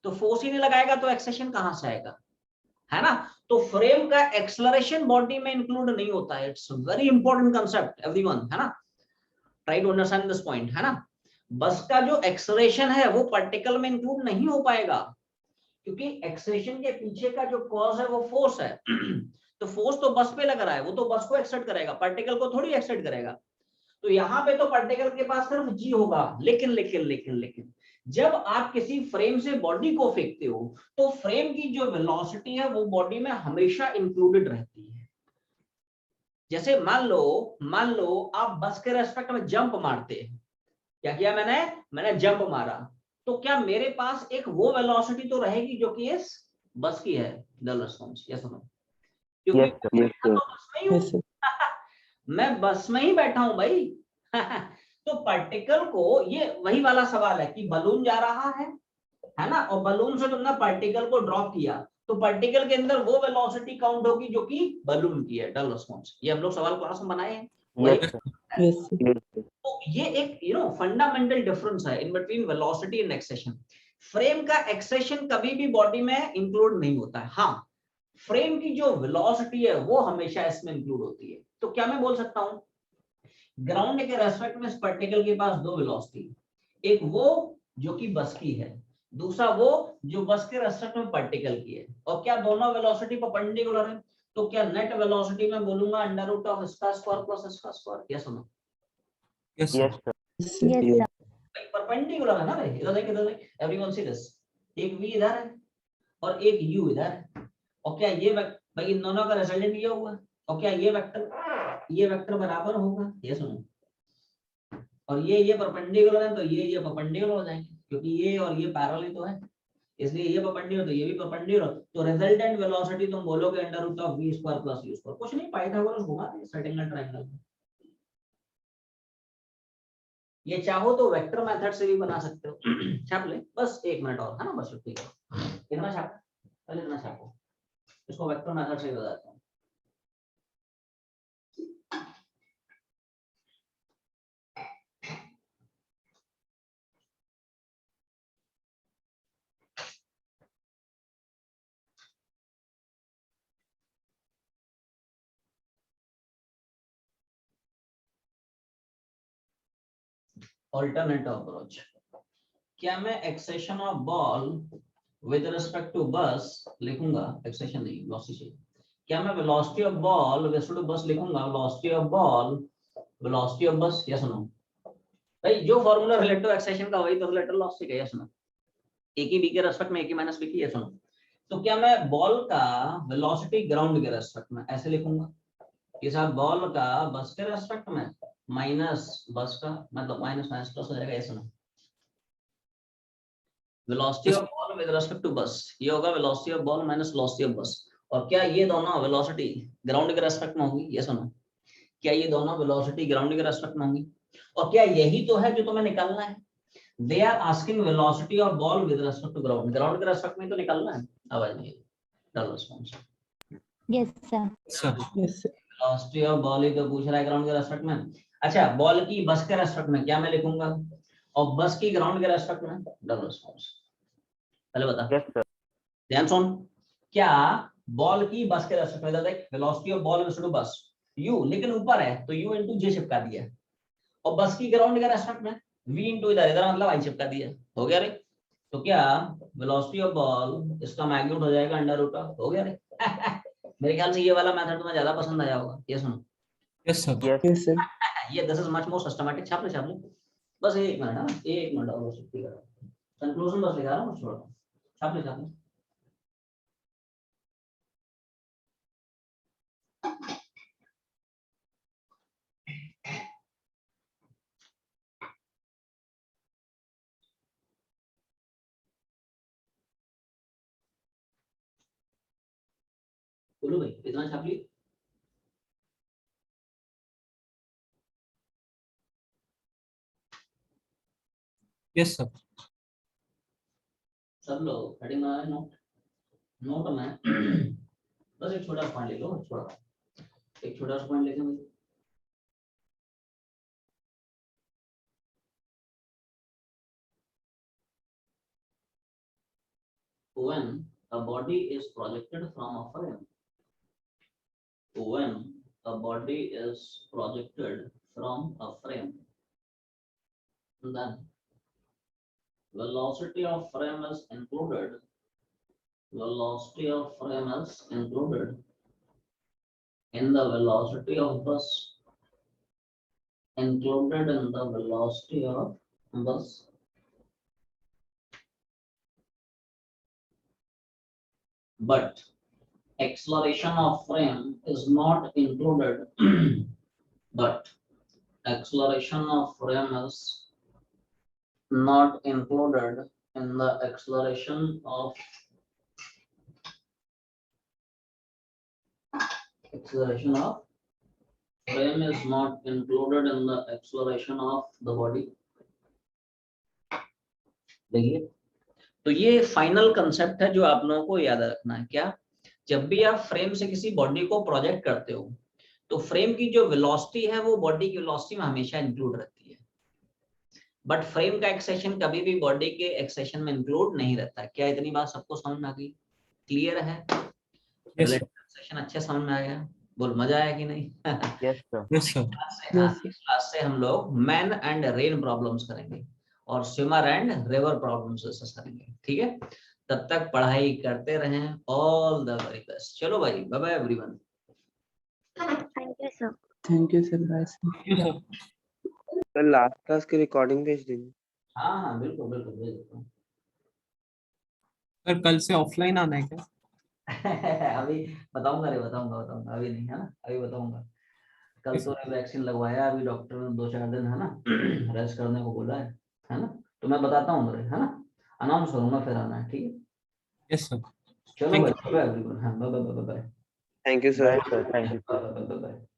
तो फोर्स ही नहीं लगाएगा तो एक्सेशन कहां से आएगा, है ना। तो फ्रेम का एक्सेलरेशन बॉडी में इंक्लूड नहीं होता है। It's very important concept everyone, है ना। Try to understand this point, है ना। बस का जो एक्सेलरेशन है वो पार्टिकल में इंक्लूड नहीं हो पाएगा, क्योंकि एक्सेलरेशन के पीछे का जो कॉज है वो फोर्स है। तो फोर्स तो बस पे लग रहा है, वो तो बस को एक्सर्ट करेगा, पार्टिकल को थोड़ी एक्सर्ट करेगा। तो यहाँ पे तो पार्टिकल के पास सिर्फ जी होगा। लेकिन लेकिन लेकिन लेकिन जब आप किसी फ्रेम से बॉडी को फेंकते हो तो फ्रेम की जो वेलोसिटी है वो बॉडी में हमेशा इंक्लूडेड रहती है। जैसे मान लो आप बस के रेस्पेक्ट में जंप मारते हैं। क्या किया मैंने जंप मारा, तो क्या मेरे पास एक वो वेलोसिटी तो रहेगी जो कि इस बस की है। डल रिस्पांस, यस और नो, क्योंकि Yes, sir. मैं तो बस में ही हूं। Yes, sir. मैं बस में ही बैठा हूं भाई। तो पार्टिकल को, ये वही वाला सवाल है कि बलून जा रहा है ना, और बलून से तुमने पार्टिकल को ड्रॉप किया, तो पार्टिकल के अंदर वो वेलोसिटी काउंट होगी जो कि बलून की है। डल रिस्पांस, ये हम लोग सवाल क्लास में बनाए हैं। Yes, sir. Yes, sir. Yes, sir. तो ये एक फंडामेंटल डिफरेंस है in between velocity and acceleration. Frame का एक्सेशन कभी भी बॉडी में इंक्लूड नहीं होता है। हाँ, फ्रेम की जो वेलोसिटी है वो हमेशा इसमें इंक्लूड होती है। तो क्या मैं बोल सकता हूं, ग्राउंड के रेस्पेक्ट में इस पार्टिकल के पास दो वेलोसिटी, एक वो जो कि बस की है, दूसरा वो जो बस के रेस्पेक्ट में पार्टिकल की है। और क्या दोनों वेलोसिटी परपेंडिकुलर है, तो क्या नेट वेलोसिटी में बोलूंगा अंडर रूट ऑफ इसका स्क्वायर प्लस इसका स्क्वायर। यस और no? Yes Yes, sir. sir. Yes, sir. Yes, sir. Perpendicular है ना भाई, इधर देख एवरीवन सी दिस। एक v इधर है और एक u इधर है, और क्या ये भाई इन दोनों का रिजल्टेंट ये हुआ, और क्या ये वेक्टर बराबर होगा। ये सुनो, और ये परपेंडिकुलर है तो ये परपेंडिकुलर हो जाएंगे, क्योंकि ये और ये पैरेलल ही तो है, इसलिए ये परपेंडिकुलर तो ये भी परपेंडिकुलर। तो रिजल्टेंट वेलोसिटी तुम बोलोगे under root of v square plus u square. कुछ नहीं, पाइथागोरस घुमा दे सर्टेंगल ट्रायंगल में। ये चाहो तो वेक्टर मेथड से भी बना सकते हो। छाप ले बस 1 मिनट और, है ना, बस ठीक है। इतना छाप, पहले इतना छापो, इसको वेक्टर मेथड से बताता हूँ। ऑल्टरनेट अप्रोच, क्या मैं acceleration of ball with respect to bus लिखूंगा, एक्सेशन नहीं वेलोसिटी। क्या मैं velocity of ball with respect to bus लिखूंगा, velocity of ball velocity of bus. Yes no भाई, जो फार्मूला रिलेटिव एक्सेशन का वही तो रिलेटिव वेलोसिटी का। यस नो, एक ही बी के रेस्पेक्ट में एक ही माइनस बी की। यस नो, तो क्या मैं बॉल का वेलोसिटी ग्राउंड के रेस्पेक्ट में ऐसे लिखूंगा कि साहब बॉल का बस के रेस्पेक्ट में माइनस बस का, मतलब माइनस माइनस प्लस हो जाएगा। Yes no, velocity of ball with respect to bus, ये होगा velocity of ball minus velocity of bus. और क्या ये दोनों वेलोसिटी ग्राउंड के रेस्पेक्ट में होगी। यस नो, क्या ये दोनों वेलोसिटी ग्राउंड के रेस्पेक्ट में होंगी। और क्या यही तो है जो तुम्हें निकालना है। They are asking velocity of ball with respect to ground, ground के रेस्पेक्ट में तो निकालना है। आवाज नहीं, dull response. Yes, sir. Sir. Yes, sir. Velocity of ball ही तो पूछ रहा है ग्राउंड के रेस्पेक्ट में। अच्छा, बॉल की बस के रेस्पेक्ट में क्या मैं लिखूंगा, और बस की ग्राउंड के रेस्पेक्ट में डल रिस्पांस। पहले बता, Yes, sir. ध्यान सुन, क्या बॉल की बस के रेस्पेक्ट में, देख वेलोसिटी ऑफ बॉल विद बस u, लेकिन ऊपर है तो u इनटू j चिपका दिया, और बस की ग्राउंड के रेस्पेक्ट में v इनटू इधर इधर मतलब i चिपका दिया। हो गया रे। तो क्या वेलोसिटी ऑफ बॉल इसका मैग्नीट्यूड हो जाएगा अंडर रूट ऑफ, हो गया रे। मेरे ख्याल से ये वाला मेथड तुम्हें ज्यादा पसंद आया होगा। ये सुनो, yes sir. Yes. Yes, sir. ये this is much more systematic. छाप ले बस 1 मिनट, हां 1 मिनट और बस ठीक है। कंक्लूजन बस लिखा रहा हूं, छोड़ दो। छाप ले बोलो भाई, इतना छाप लिए। Yes sir. सब लोग हेडिंग बना रहे, नोट में बस एक छोटा पॉइंट ले लो, एक छोटा सा पॉइंट लेके मुझे when a body is projected from a frame, when a body is projected from a frame, then velocity of frame is included. Velocity of frame is included in the velocity of bus. Included in the velocity of bus. But acceleration of frame is not included. But acceleration of frame is not included in the acceleration of frame is not included in the acceleration of the body. देखिए, तो ये final concept है जो आप लोगों को याद रखना है। क्या? जब भी आप फ्रेम से किसी बॉडी को प्रोजेक्ट करते हो तो फ्रेम की जो वेलोसिटी है वो बॉडी की वेलोसिटी में हमेशा इंक्लूड रहती है, बट फ्रेम का एक्सेशन कभी भी बॉडी के एक्सेशन में इंक्लूड नहीं रहता है। क्या इतनी बात सबको समझ में आ गई? क्लियर है? एक्सेशन अच्छे समझ में आ गया? बोल, मजा आया कि नहीं? Yes, sir. Yes, sir. इस क्लास से हम लोग मैन एंड रेन प्रॉब्लम्स करेंगे और swimmer and river problems discuss करेंगे। ठीक है, तब तक पढ़ाई करते रहें। All the very best. चलो भाई, bye bye everyone. Thank you, sir. Thank you, sir. Bye, sir. Yes, sir. Sir last class की रिकॉर्डिंग भेज दीजिए। हाँ हाँ बिल्कुल बिल्कुल भेज देता हूँ। सर कल से ऑफलाइन आना है क्या? अभी बताऊंगा रे, बताऊंगा अभी नहीं, है ना? अभी बताऊंगा। कल तो वैक्सीन लगवाया, अभी डॉक्टर ने 2-4 दिन, है ना, रेस्ट करने को बोला है ना? तो मैं बताता हूँ रे, है ना? अनाउंस करूंगा फिर आना है। ठीक है, यस सर। चलो भाई, बाय एवरीवन। हाँ, bye bye bye bye. Thank you sir. Bye, sir. Thank you. Bye bye bye.